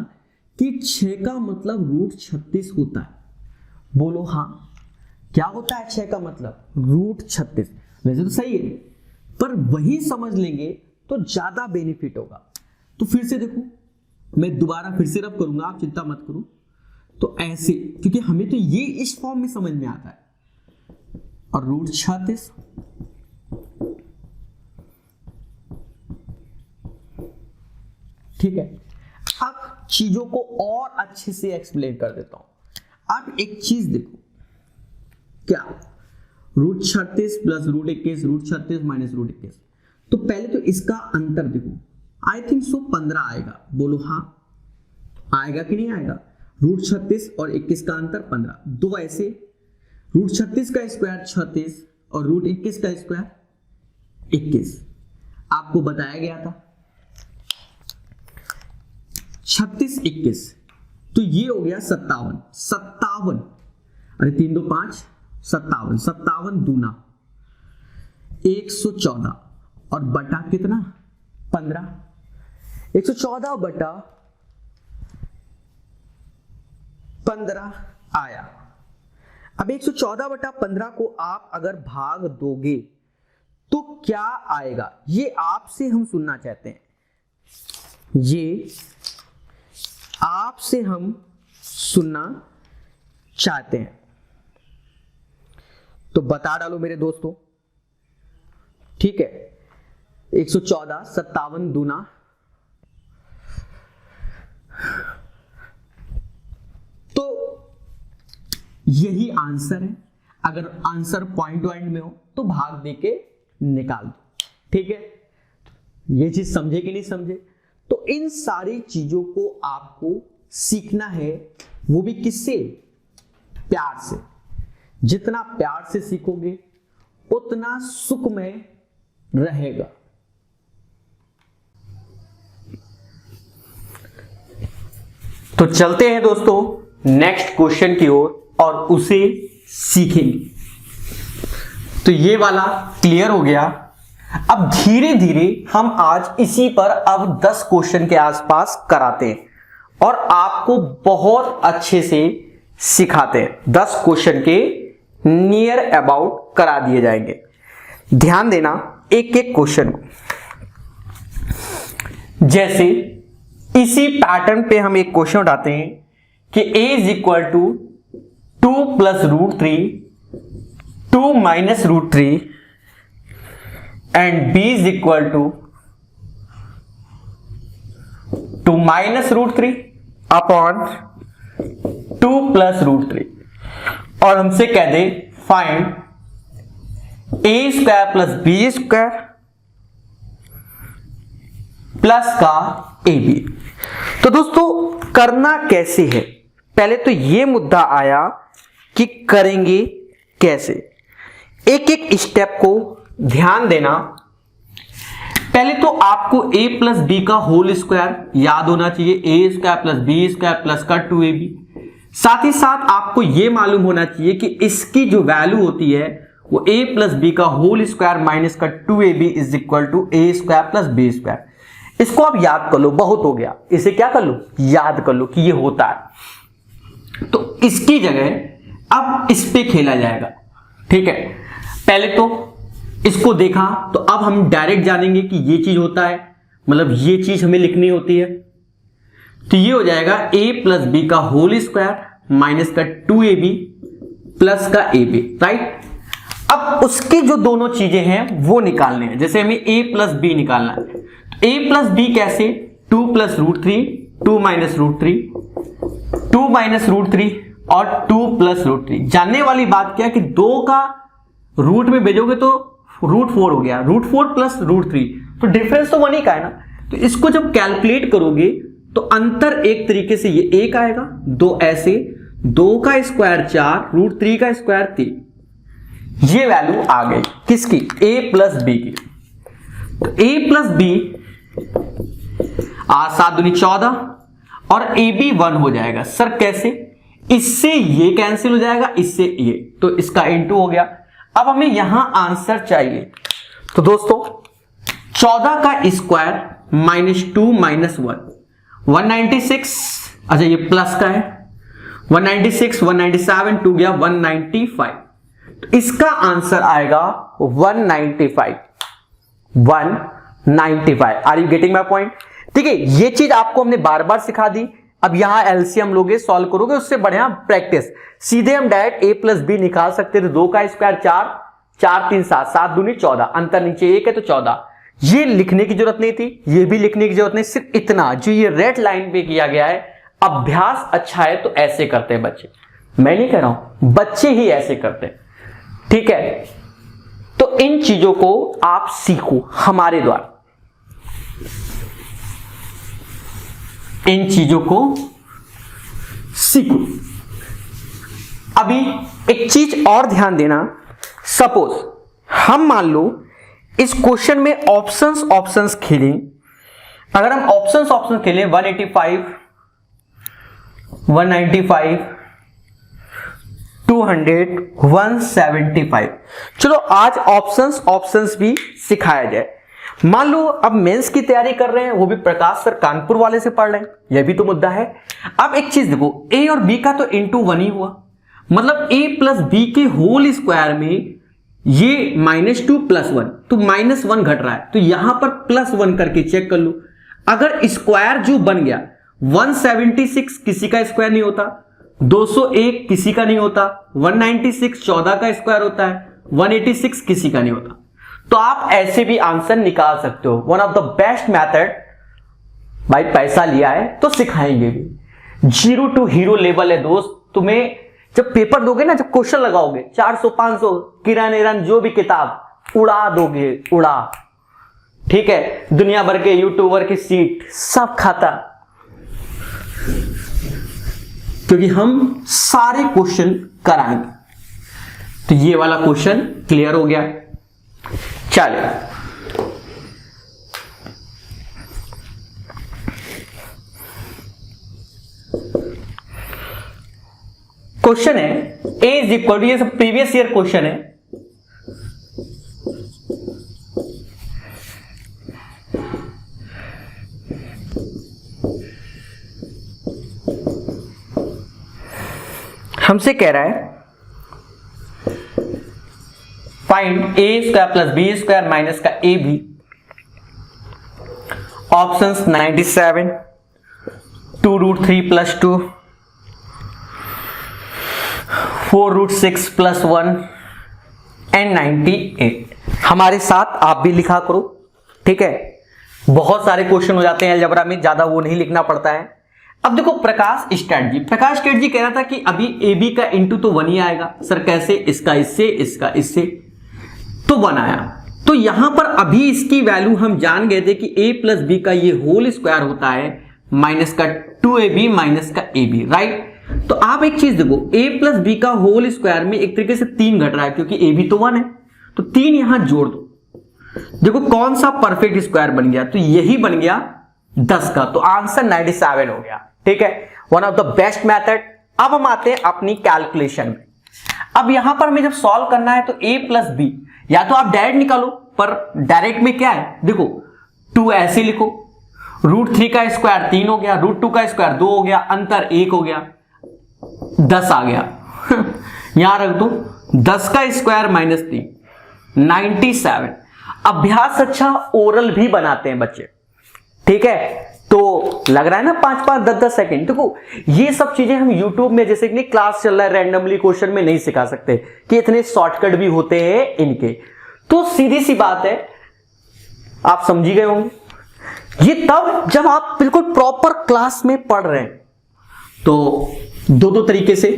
कि 6 का मतलब रूट 36 होता है। बोलो हाँ, क्या होता है 6 का मतलब? रूट 36। वैसे तो सही है, पर वही समझ लेंगे तो ज्यादा बेनिफिट होगा। तो फिर से देखो, मैं दोबारा फिर से रब करूंगा, आप चिंता मत करो। तो ऐसे, क्योंकि हमें तो ये इस फॉर्म में समझ में आता है, और रूट 36 ठीक है। अब चीजों को और अच्छे से एक्सप्लेन कर देता हूं। अब एक चीज देखो, क्या root 36 plus root 21, root 36 minus root 21। तो पहले तो इसका अंतर देखो, आई थिंक सो 15 आएगा। बोलो हाँ, आएगा कि नहीं आएगा? रूट 36 और 21 का अंतर 15। दो ऐसे, रूट 36 का स्क्वायर 36 और रूट 21 का स्क्वायर 21। आपको बताया गया था 36 21, तो ये हो गया 57। अरे 3 2 5, 57 दूना 114 और बटा कितना? 15। 114 बटा 15 आया। अब 114 बटा 15 को आप अगर भाग दोगे तो क्या आएगा, ये आपसे हम सुनना चाहते हैं। ये आपसे हम सुनना चाहते हैं, तो बता डालो मेरे दोस्तों, ठीक है। 114 57 दूना तो यही आंसर है। अगर आंसर पॉइंट में हो तो भाग देके निकाल दो, ठीक है। ये चीज समझे कि नहीं समझे? तो इन सारी चीजों को आपको सीखना है, वो भी किससे? प्यार से। जितना प्यार से सीखोगे उतना सुखमय रहेगा। तो चलते हैं दोस्तों नेक्स्ट क्वेश्चन की ओर और उसे सीखेंगे। तो ये वाला क्लियर हो गया। अब धीरे धीरे हम आज इसी पर अब 10 क्वेश्चन के आसपास कराते हैं और आपको बहुत अच्छे से सिखाते हैं। 10 क्वेश्चन के नियर अबाउट करा दिए जाएंगे। ध्यान देना एक एक क्वेश्चन को। जैसे इसी पैटर्न पे हम एक क्वेश्चन उठाते हैं कि a is equal to 2 plus root 3, 2 minus root 3 and b is equal to 2 minus root 3 upon 2 plus root 3, और हमसे कह दे फाइंड ए square plus B square plus का ए बी। तो दोस्तों करना कैसे है, पहले तो ये मुद्दा आया कि करेंगे कैसे। एक एक स्टेप को ध्यान देना। पहले तो आपको a प्लस बी का होल स्क्वायर याद होना चाहिए, A square plus B square plus का 2ab। साथ ही साथ आपको यह मालूम होना चाहिए कि इसकी जो वैल्यू होती है वो a प्लस बी का होल स्क्वायर माइनस का 2ab is equal to a square plus B square. इसको आप याद कर लो, बहुत हो गया, इसे क्या कर लो, याद कर लो कि ये होता है। तो इसकी जगह अब इस पे खेला जाएगा, ठीक है। पहले तो इसको देखा तो अब हम डायरेक्ट जानेंगे कि ये चीज होता है, मतलब ये चीज हमें लिखनी होती है। तो ये हो जाएगा a प्लस बी का होल स्क्वायर माइनस का 2ab प्लस का ab, राइट। अब उसकी जो दोनों चीजें हैं वो निकालने हैं। जैसे हमें a प्लस बी निकालना है, तो a प्लस बी कैसे, 2 plus root 3, 2 minus root 3, 2 minus root 3 और 2 प्लस रूट 3। जानने वाली बात क्या है कि 2 का रूट में भेजोगे तो रूट 4 हो गया, रूट 4 प्लस रूट 3, तो डिफरेंस तो 1 ही का है ना। तो इसको जब कैलकुलेट करोगे तो अंतर एक तरीके से ये 1 आएगा, 2 ऐसे, 2 का स्क्वायर 4, रूट 3 का स्क्वायर 3। ये वैल्यू आ गई किसकी, a प्लस बी की। तो a प्लस बी 7 दूनी 14 और ab 1 हो जाएगा। सर कैसे, इससे ये कैंसिल हो जाएगा, इससे ये, तो इसका इनटू हो गया। अब हमें यहां आंसर चाहिए। तो दोस्तों 14 का स्क्वायर माइनस 2 माइनस 1 196, अच्छा ये प्लस का है, 196 197 2 गया 195। तो इसका आंसर आएगा 195। Are you getting my point? ठीक है, ये चीज आपको हमने बार बार सिखा दी। अब यहां एलसीएम लोगे, सॉल्व करोगे, उससे बढ़िया प्रैक्टिस। सीधे हम डायरेक्ट a प्लस बी निकाल सकते थे। 2 का स्क्वायर 4, 4 3 7, 7 दूनी 14, अंतर नीचे 1 है तो 14। ये लिखने की जरूरत नहीं थी, ये भी लिखने की जरूरत नहीं, सिर्फ इतना जो ये रेड लाइन पे किया गया है। अभ्यास अच्छा है तो ऐसे करते हैं बच्चे, मैं नहीं कह रहा हूं, बच्चे ही ऐसे करते हैं, ठीक है। तो इन चीजों को आप सीखो हमारे द्वारा, इन चीजों को सीखो। अभी एक चीज और ध्यान देना, सपोज हम मान लो इस क्वेश्चन में ऑप्शंस खेलें। अगर हम ऑप्शंस खेलें 185, 195, 200, 175। चलो आज ऑप्शंस भी सिखाया जाए। मान लो अब मेंस की तैयारी कर रहे हैं, वो भी प्रकाश सर कानपुर वाले से पढ़ रहे हैं, यह भी तो मुद्दा है। अब एक चीज देखो, a और b का तो इंटू 1 ही हुआ, मतलब a प्लस बी के होल स्क्वायर में ये -2 प्लस 1, तो -1 घट रहा है, तो यहां पर +1 करके चेक कर लो। अगर स्क्वायर जो बन गया 176 किसी का स्क्वायर नहीं होता, 201 किसी का नहीं होता, 196 14 का स्क्वायर होता है, 186 किसी का नहीं होता। तो आप ऐसे भी आंसर निकाल सकते हो। One of the best method, भाई पैसा लिया है तो सिखाएंगे भी। 0 to हीरो लेवल है दोस्त। तुम्हें जब पेपर दोगे ना, जब क्वेश्चन लगाओगे 400 500 किरण एरन जो भी किताब उड़ा दोगे, उड़ा, ठीक है। दुनिया भर के यूट्यूबर की सीट सब खाता, क्योंकि हम सारे क्वेश्चन कराएंगे। तो ये वाला क्वेश्चन क्लियर हो गया। चलिए क्वेश्चन है a इज इक्वल टू, ये सब प्रीवियस ईयर क्वेश्चन है। हमसे कह रहा है फाइंड ए square plus B square minus का ए B. Options 97, 2√3 plus 2, 4√6 plus 1 and 98। हमारे साथ आप भी लिखा करो, ठीक है। बहुत सारे क्वेश्चन हो जाते हैं अलजेब्रा में, ज्यादा वो नहीं लिखना पड़ता है। अब देखो प्रकाश स्ट्रेटजी कह रहा था कि अभी ए बी का इंटू तो 1 ही आएगा। सर कैसे? इसका इससे तो 1 आया। तो यहां पर अभी इसकी वैल्यू हम जान गए थे कि a प्लस बी का ये होल स्क्वायर होता है माइनस का 2ab माइनस का ab, राइट। तो आप एक चीज देखो, a प्लस बी का होल स्क्वायर में एक तरीके से 3 घट रहा है क्योंकि ab तो 1 है, तो 3 यहां जोड़ दो। देखो कौन सा परफेक्ट स्क्वायर बन गया, तो यही बन गया 10 का। तो आंसर 97 हो गया। ठीक है, one of the best method. अब हम आते हैं अपनी कैलकुलेशन में। अब यहां पर हमें जब सॉल्व करना है तो a प्लस बी या तो आप डायरेक्ट निकालो, पर डायरेक्ट में क्या है देखो, 2 ऐसे लिखो, √3 का स्क्वायर 3 हो गया, √2 का स्क्वायर 2 हो गया, अंतर 1 हो गया, 10 आ गया। यहां रख दो 10 का स्क्वायर माइनस 3, 97। अभ्यास अच्छा ओरल भी बनाते हैं बच्चे, ठीक है। तो लग रहा है ना 5-5, 10-10 सेकेंड। देखो ये सब चीजें हम YouTube में जैसे कि क्लास चल रहा है रैंडमली क्वेश्चन में नहीं सिखा सकते कि इतने शॉर्टकट भी होते हैं इनके। तो सीधी सी बात है, आप समझी गए होंगे। ये तब जब आप बिल्कुल प्रॉपर क्लास में पढ़ रहे हैं। तो दो तरीके से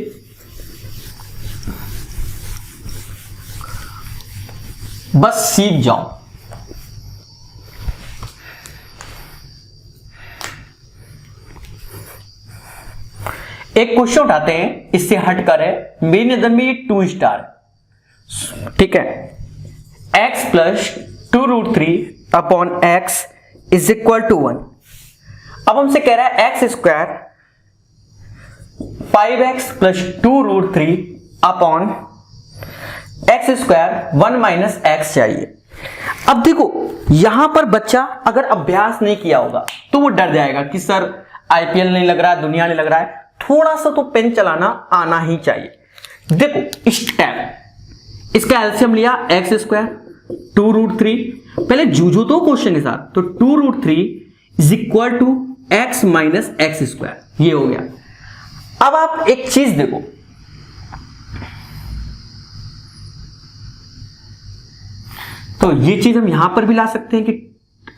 बस सीख जाओ। एक क्वेश्चन उठाते हैं, इससे हटकर है, मेरी नजर में ये 2 स्टार, ठीक है। x plus 2√3 upon x is equal to 1। अब हमसे कह रहा है x square 5x plus 2√3 upon x square 1 minus x चाहिए। अब देखो यहां पर बच्चा अगर अभ्यास नहीं किया होगा तो वो डर जाएगा कि सर IPL नहीं लग रहा है, दुनिया नहीं लग रहा है। थोड़ा सा तो पेन चलाना आना ही चाहिए। देखो स्टेप, इसका एलसीएम लिया x स्क्वायर 2√3, पहले जूझो तो क्वेश्चन के साथ। तो 2√3 is equal to x minus x square, ये हो गया। अब आप एक चीज देखो, तो ये चीज हम यहां पर भी ला सकते हैं कि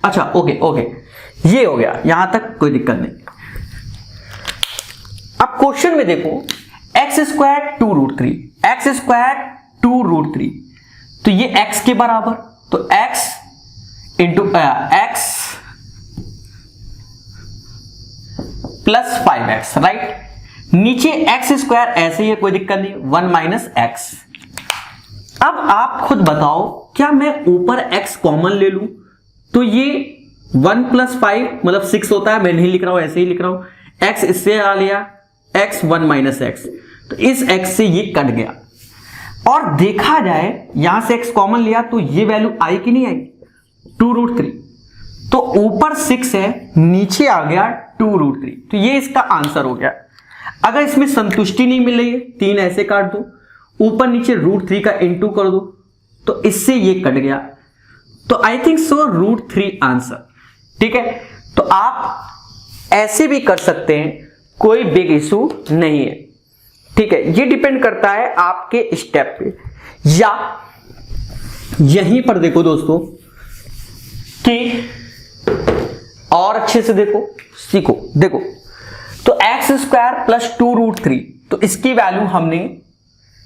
अच्छा ओके ये हो गया, यहां तक कोई दिक्कत नहीं। अब क्वेश्चन में देखो x स्क्वायर 2√3, x स्क्वायर 2√3, तो ये x के बराबर, तो x into x plus 5x, right. नीचे x स्क्वायर ऐसे ही है, कोई दिक्कत नहीं, 1 माइनस x। अब आप खुद बताओ, क्या मैं ऊपर x कॉमन ले लूं तो ये 1 प्लस 5 मतलब 6 होता है। मैं नहीं लिख रहा हूं, ऐसे ही लिख रहा हूं। x इससे आ लिया, x 1 माइनस x, तो इस x से ये कट गया। और देखा जाए यहां से x कॉमन लिया तो ये वैल्यू आई कि नहीं आई, 2√3। तो ऊपर 6 है, नीचे आ गया 2√3, तो ये इसका आंसर हो गया। अगर इसमें संतुष्टि नहीं मिल रही है, 3 ऐसे काट दो, ऊपर नीचे √3 का इंटू कर दो, तो इससे ये कट गया। तो आई थिंक सो √3 आंसर, ठीक है। तो आप ऐसे भी कर सकते हैं, कोई बिग इशू नहीं है, ठीक है। ये डिपेंड करता है आपके स्टेप पे। या यहीं पर देखो दोस्तों कि और अच्छे से देखो, सीखो। देखो तो x स्क्वायर प्लस 2√3, तो इसकी वैल्यू हमने,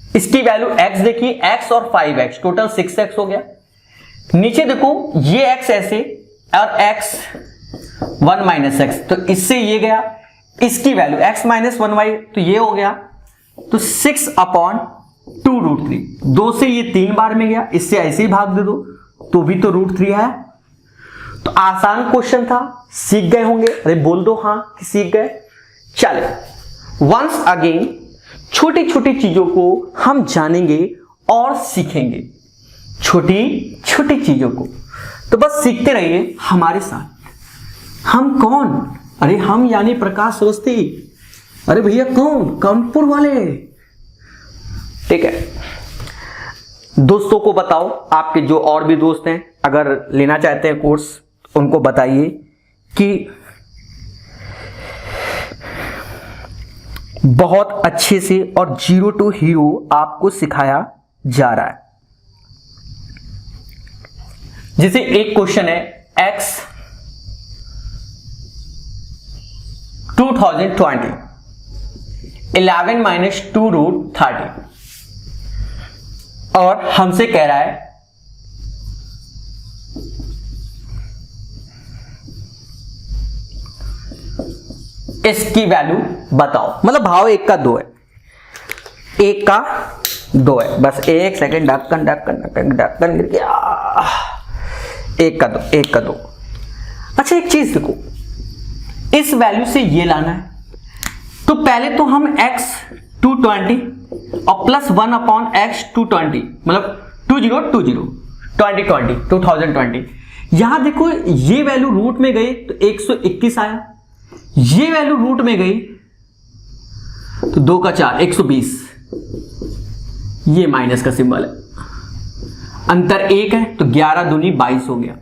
इसकी वैल्यू x देखी, x और 5x टोटल 6x हो गया। नीचे देखो ये x ऐसे और x 1 माइनस x, तो इससे ये गया, इसकी वैल्यू x माइनस 1y, तो ये हो गया। तो 6 अपॉन 2√3, 2 से ये 3 बार में गया, इससे ऐसे ही भाग दे दो तो भी तो √3 है। तो आसान क्वेश्चन था, सीख गए होंगे। अरे बोल दो हाँ कि सीख गए। चले वंस अगेन छोटी छोटी चीजों को हम जानेंगे और सीखेंगे, छोटी छोटी चीजों को। तो बस सीखते रहिए हमारे साथ। हम कौन? अरे हम यानी प्रकाश अवस्थी। अरे भैया कौन? कानपुर वाले, ठीक है। दोस्तों को बताओ, आपके जो और भी दोस्त हैं अगर लेना चाहते हैं कोर्स, उनको बताइए कि बहुत अच्छे से और 0 टू हीरो आपको सिखाया जा रहा है। जैसे एक क्वेश्चन है x 2020, 11 माइनस 2 रूट 30, और हमसे कह रहा है इसकी वैल्यू बताओ। मतलब भाव एक का दो है, एक का दो है, बस एक सेकेंड, ढक्कन ढक्कन ढक्कन ढक्कन गिर गया, एक का दो, एक का दो। अच्छा एक चीज देखो, इस वैल्यू से ये लाना है, तो पहले तो हम x 220 और प्लस 1 अपॉन x 220, मतलब 2020 यहां देखो ये वैल्यू रूट में गई तो 121 आया, ये वैल्यू रूट में गई तो 2 का 4 120, ये माइनस का सिंबल है, अंतर 1 है तो 11 दूनी 22 हो गया।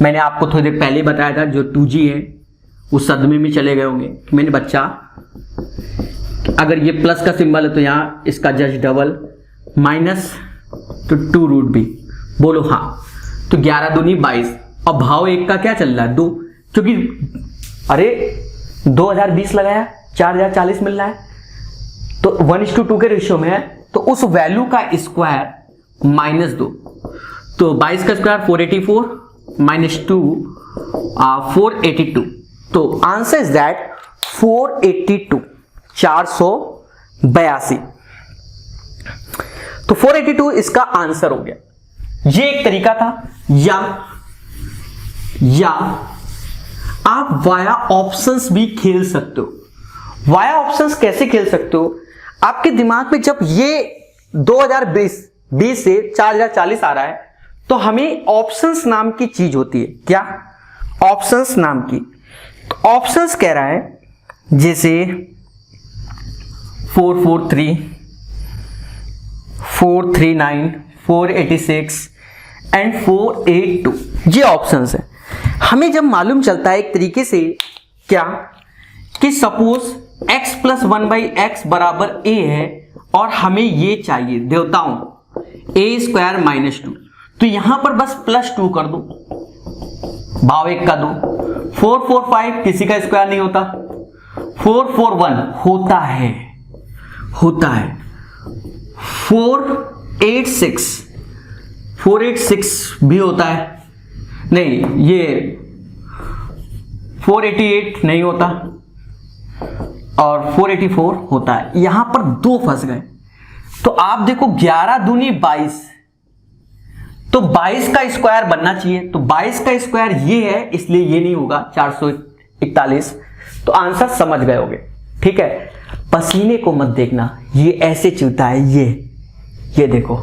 मैंने आपको थोड़ी देर पहले बताया था जो 2G है वो सदमे में चले गए होंगे। मैंने बच्चा अगर ये प्लस का सिंबल है तो यहां इसका जस्ट डबल, माइनस तो 2 रूट भी, बोलो हाँ, तो 11 दूनी 22, और भाव एक का क्या चल रहा है 2, क्योंकि अरे 2020 लगाया 4040 मिल रहा है, तो 1:2 के रेशियो में है, तो उस वैल्यू का स्क्वायर -2, तो 22 का स्क्वायर 484 -2 482, तो आंसर इज दैट 482, 482। तो 482 इसका आंसर हो गया। ये एक तरीका था, या आप वाया ऑप्शंस भी खेल सकते हो। वाया ऑप्शंस कैसे खेल सकते हो? आपके दिमाग में जब ये 2020 से 4040 आ रहा है तो हमें ऑप्शंस नाम की चीज होती है। क्या? ऑप्शंस नाम की। तो ऑप्शंस कह रहा है जैसे 443, 439, 486 एंड 482, ये ऑप्शंस है। हमें जब मालूम चलता है एक तरीके से, क्या कि सपोज x प्लस 1/x बराबर a है और हमें ये चाहिए देवताओं a² -2, तो यहां पर बस +2 कर दो, भाव एक का दो। 445 किसी का स्क्वायर नहीं होता, 441 होता है 486 भी होता है, नहीं ये 488 नहीं होता, और 484 होता है। यहां पर दो फंस गए। तो आप देखो 11 दूनी 22, तो 22 का स्क्वायर बनना चाहिए, तो 22 का स्क्वायर ये है, इसलिए ये नहीं होगा 441। तो आंसर समझ गए होगे, ठीक है। पसीने को मत देखना, ये ऐसे चूता है, ये देखो,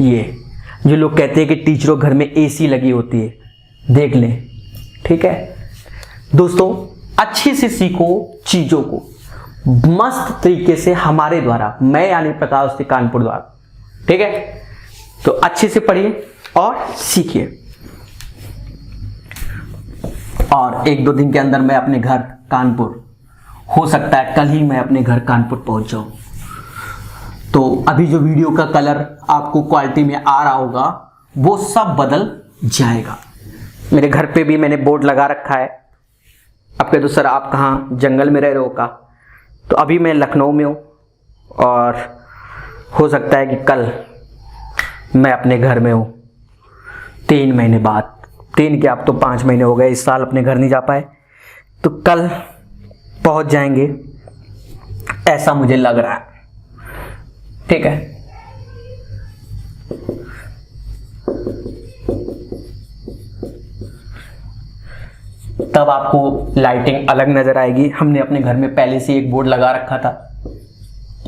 ये जो लोग कहते हैं कि टीचरों घर में एसी लगी होती है, देख लें, ठीक है। दोस्तों अच्छे से सीखो चीजों को, मस्त तरीके से हमारे द्वारा, मैं यानी प्रकाश कानपुर द्वारा, ठीक है। तो अच्छे से पढ़िए और सीखिए, और 1-2 दिन के अंदर मैं अपने घर कानपुर, हो सकता है कल ही मैं अपने घर कानपुर पहुंच जाऊं। तो अभी जो वीडियो का कलर आपको क्वालिटी में आ रहा होगा वो सब बदल जाएगा। मेरे घर पे भी मैंने बोर्ड लगा रखा है। अब कह दो सर आप कहाँ जंगल में रह रहे हो का? तो अभी मैं लखनऊ में हूँ, और हो सकता है कि कल मैं अपने घर में हूँ 3 महीने बाद। 3 के अब तो 5 महीने हो गए, इस साल अपने घर नहीं जा पाए, तो कल पहुँच जाएंगे, ऐसा मुझे लग रहा है, ठीक है। तब आपको लाइटिंग अलग नजर आएगी। हमने अपने घर में पहले से एक बोर्ड लगा रखा था,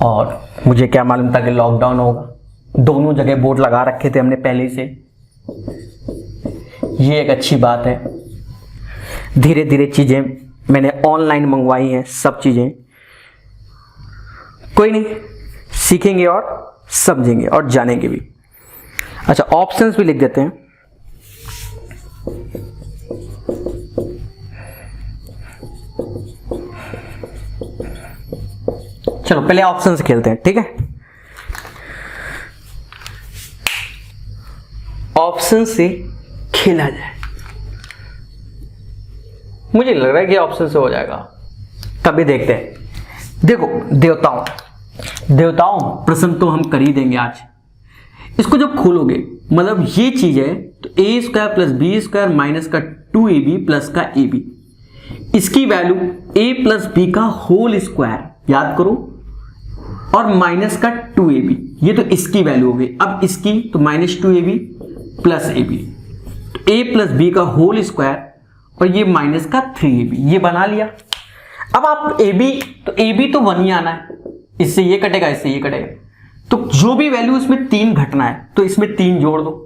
और मुझे क्या मालूम था कि लॉकडाउन होगा। दोनों जगह बोर्ड लगा रखे थे हमने पहले से, ये एक अच्छी बात है। धीरे धीरे चीजें मैंने ऑनलाइन मंगवाई हैं, सब चीजें, कोई नहीं, सीखेंगे और समझेंगे और जानेंगे भी। अच्छा ऑप्शंस भी लिख देते हैं। चलो पहले ऑप्शंस खेलते हैं, ठीक है। ऑप्शन से खेला जाए। मुझे लग रहा है कि ऑप्शन से हो जाएगा, तभी देखते हैं। देखो देवताओं प्रश्न तो हम कर ही देंगे आज। इसको जब खोलोगे मतलब ये चीज है तो A square plus B square minus का 2ab प्लस का ab, इसकी वैल्यू a प्लस बी का होल स्क्वायर याद करो और माइनस का 2ab, ये तो इसकी वैल्यू हो गई। अब इसकी तो minus 2ab plus ab, a plus B का होल स्क्वायर और ये माइनस का 3ab, ये बना लिया। अब आप ab तो 1 ही आना है, इससे ये कटेगा इससे ये कटेगा, तो जो भी वैल्यू इसमें 3 घटना है तो इसमें 3 जोड़ दो,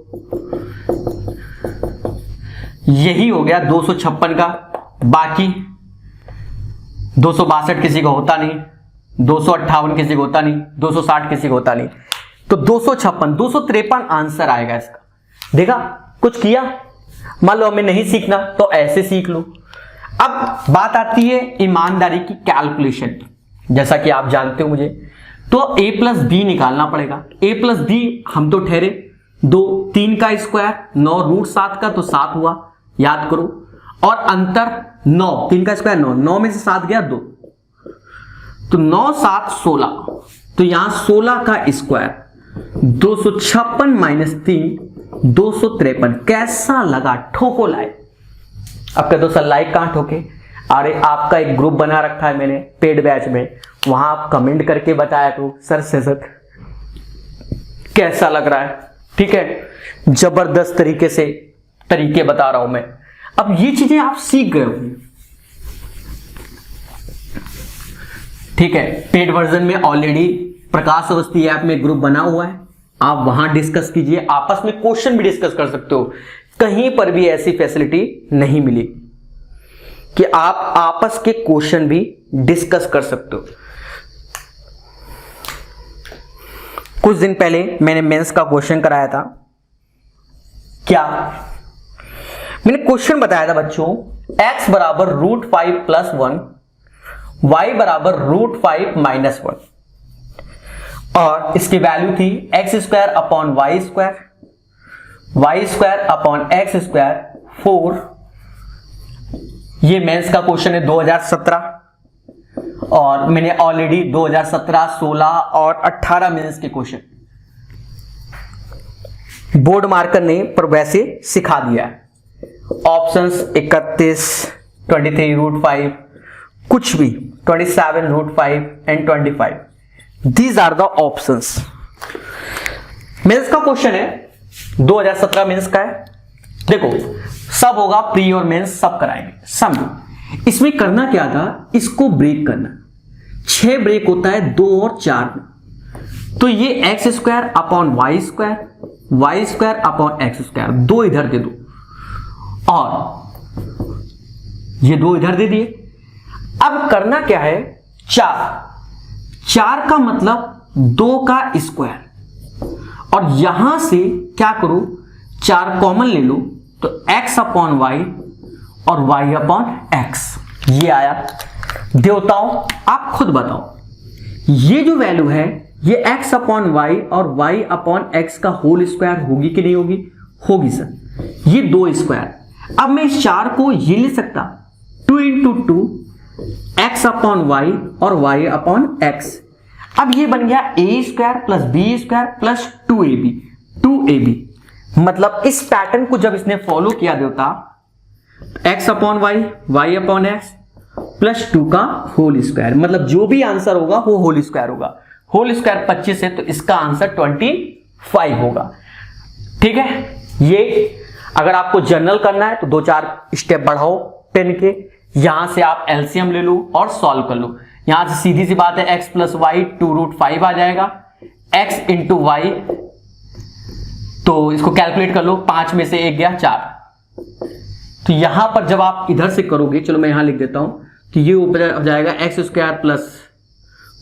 यही हो गया 256 का। बाकी 262 किसी का होता नहीं, 258 किसी को होता नहीं, 260 किसी को होता नहीं, तो 256 253 आंसर आएगा इसका। देखा कुछ किया, मान लो हमें नहीं सीखना तो ऐसे सीख लो। अब बात आती है ईमानदारी की कैलकुलेशन, जैसा कि आप जानते हो मुझे तो a प्लस बी निकालना पड़ेगा। a प्लस बी हम तो ठहरे 2, 3 का स्क्वायर 9 रूट 7 का तो 7 हुआ, याद करो, और अंतर 9, 3 का स्क्वायर 9, 9 में से 7 गया 2, तो 9 7 16, तो यहां 16 का स्क्वायर 256 माइनस 3 253। कैसा लगा, ठोको लाइक। अब कहते हो सर लाइक कहां ठोके, अरे आपका एक ग्रुप बना रखा है मैंने पेड बैच में, वहां आप कमेंट करके बताया करो सर कैसा लग रहा है। ठीक है, जबरदस्त तरीके बता रहा हूं मैं। अब ये चीजें आप सीख गए होंगे। ठीक है, पेड वर्जन में ऑलरेडी प्रकाश अवस्थी ऐप में ग्रुप बना हुआ है, आप वहां डिस्कस कीजिए, आपस में क्वेश्चन भी डिस्कस कर सकते हो। कहीं पर भी ऐसी फैसिलिटी नहीं मिली कि आप आपस के क्वेश्चन भी डिस्कस कर सकते हो। कुछ दिन पहले मैंने मेंस का क्वेश्चन कराया था। क्या मैंने क्वेश्चन बताया था बच्चों, x बराबर √5 प्लस 1, y बराबर √5 माइनस 1, और इसकी वैल्यू थी x square upon y square, y square upon x square 4। ये मेंस का क्वेश्चन है 2017, और मैंने ऑलरेडी 2017, 16 और 18 मेंस के क्वेश्चन बोर्ड मार्कर ने पर वैसे सिखा दिया है। ऑप्शंस 31, 23 √5, कुछ भी 27 √5 and 25, these are the options. Mains का क्वेश्चन है 2017 मेंस का है। देखो सब होगा, प्री और मेंस सब कराएंगे, समझो। इसमें करना क्या था, इसको ब्रेक करना। 6 ब्रेक होता है 2 और 4 में, तो ये x square upon y square, y square upon x square, 2 इधर दे दो और ये 2 इधर दे दिए। अब करना क्या है, 4 का मतलब 2 का स्क्वायर, और यहां से क्या करो 4 कॉमन ले लो, तो x अपॉन वाई और y अपॉन x, ये आया। देवताओं आप खुद बताओ, ये जो वैल्यू है ये x अपॉन वाई और y अपॉन x का होल स्क्वायर होगी कि नहीं होगी? होगी सर। ये 2 स्क्वायर, अब मैं इस 4 को ये ले सकता 2 इंटू 2 x अपॉन वाई और y अपॉन x। अब ये बन गया a square plus B square plus 2ab। मतलब इस पैटर्न को जब इसने फॉलो किया देवता, x upon y, y upon x plus 2 का होल स्क्वायर, मतलब जो भी आंसर होगा वो होल स्क्वायर होगा। होल स्क्वायर 25 है तो इसका आंसर 25 होगा। ठीक है, ये अगर आपको जनरल करना है तो 2-4 स्टेप बढ़ाओ पेन के, यहां से आप एलसीएम ले लो और सॉल्व कर लो। यहां से सीधी सी बात है x प्लस वाई 2√5 आ जाएगा, x इंटू वाई, तो इसको कैलकुलेट कर लो, 5 में से 1 गया 4। तो यहां पर जब आप इधर से करोगे, चलो मैं यहां लिख देता हूं, तो ये ऊपर हो जाएगा x square plus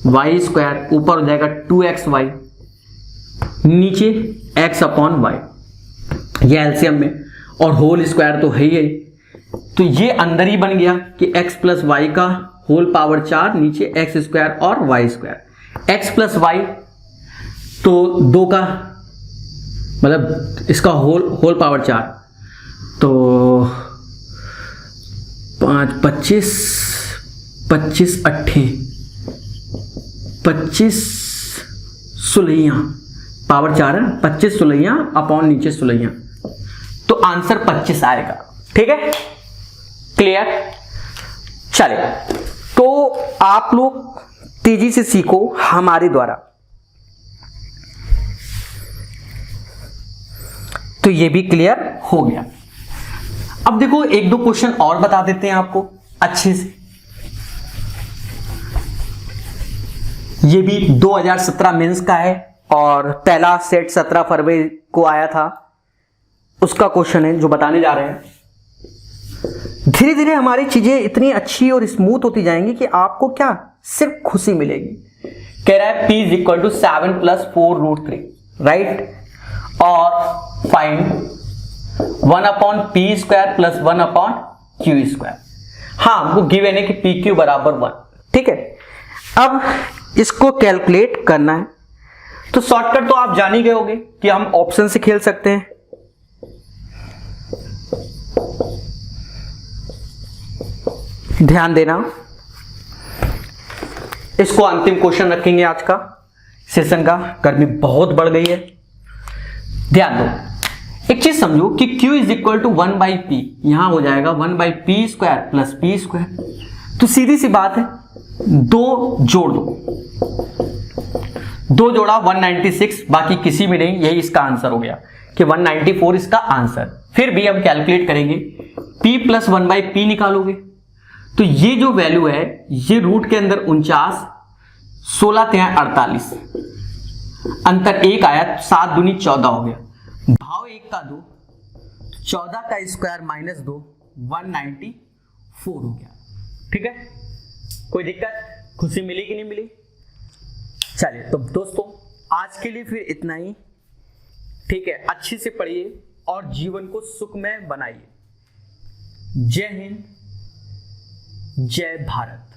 y square, ऊपर हो जाएगा 2xy, नीचे x अपॉन वाई, ये एलसीएम में, और होल स्क्वायर तो है ही। तो ये अंदर ही बन गया कि x प्लस वाई का होल पावर 4, नीचे एक्स स्क्वायर और y square, x plus y तो 2 का मतलब इसका होल पावर 4, तो 5 25 25 अट्ठे 25 सुलैया पावर 4 है, 25 सुलैया अपॉन नीचे सुलैया, तो आंसर 25 आएगा। ठीक है, क्लियर। चले, तो आप लोग तेजी से सीखो हमारे द्वारा। तो ये भी क्लियर हो गया। अब देखो एक दो क्वेश्चन और बता देते हैं आपको अच्छे से। ये भी 2017 मेंस का है और पहला सेट 17 फरवरी को आया था, उसका क्वेश्चन है जो बताने जा रहे हैं। धीरे धीरे हमारी चीजें इतनी अच्छी और स्मूथ होती जाएंगी कि आपको क्या सिर्फ खुशी मिलेगी। कह रहा है P is equal to 7 + 4√3, right, और फाइंड 1/p² + 1/q²। हाँ, हमको गिवन है कि PQ = 1। ठीक है, अब इसको कैलकुलेट करना है। तो शॉर्टकट तो आप जान ही गए होंगे कि हम ऑप्शन से खेल सकते हैं। ध्यान देना, इसको अंतिम क्वेश्चन रखेंगे आज का सेशन का। गर्मी बहुत बढ़ गई है, ध्यान दो। एक चीज समझो कि Q is equal to 1/p, यहां हो जाएगा 1/p² + p²। तो सीधी सी बात है, दो जोड़ दो, दो जोड़ा 196, बाकी किसी में नहीं। यही इसका आंसर हो गया कि 194 इसका आंसर। फिर भी हम कैलकुलेट करेंगे, p + 1/p निकालोगे तो ये जो वैल्यू है ये रूट के अंदर 49, 16 × 48, अंतर 1 आया, 7 दूनी 14 हो गया। भाव 1 का 2, 14 का स्क्वायर - 2, 194 हो गया। ठीक है, कोई दिक्कत, खुशी मिली कि नहीं मिली? चलिए, तो दोस्तों आज के लिए फिर इतना ही। ठीक है, अच्छे से पढ़िए और जीवन को सुखमय बनाइए। जय हिंद, जय भारत।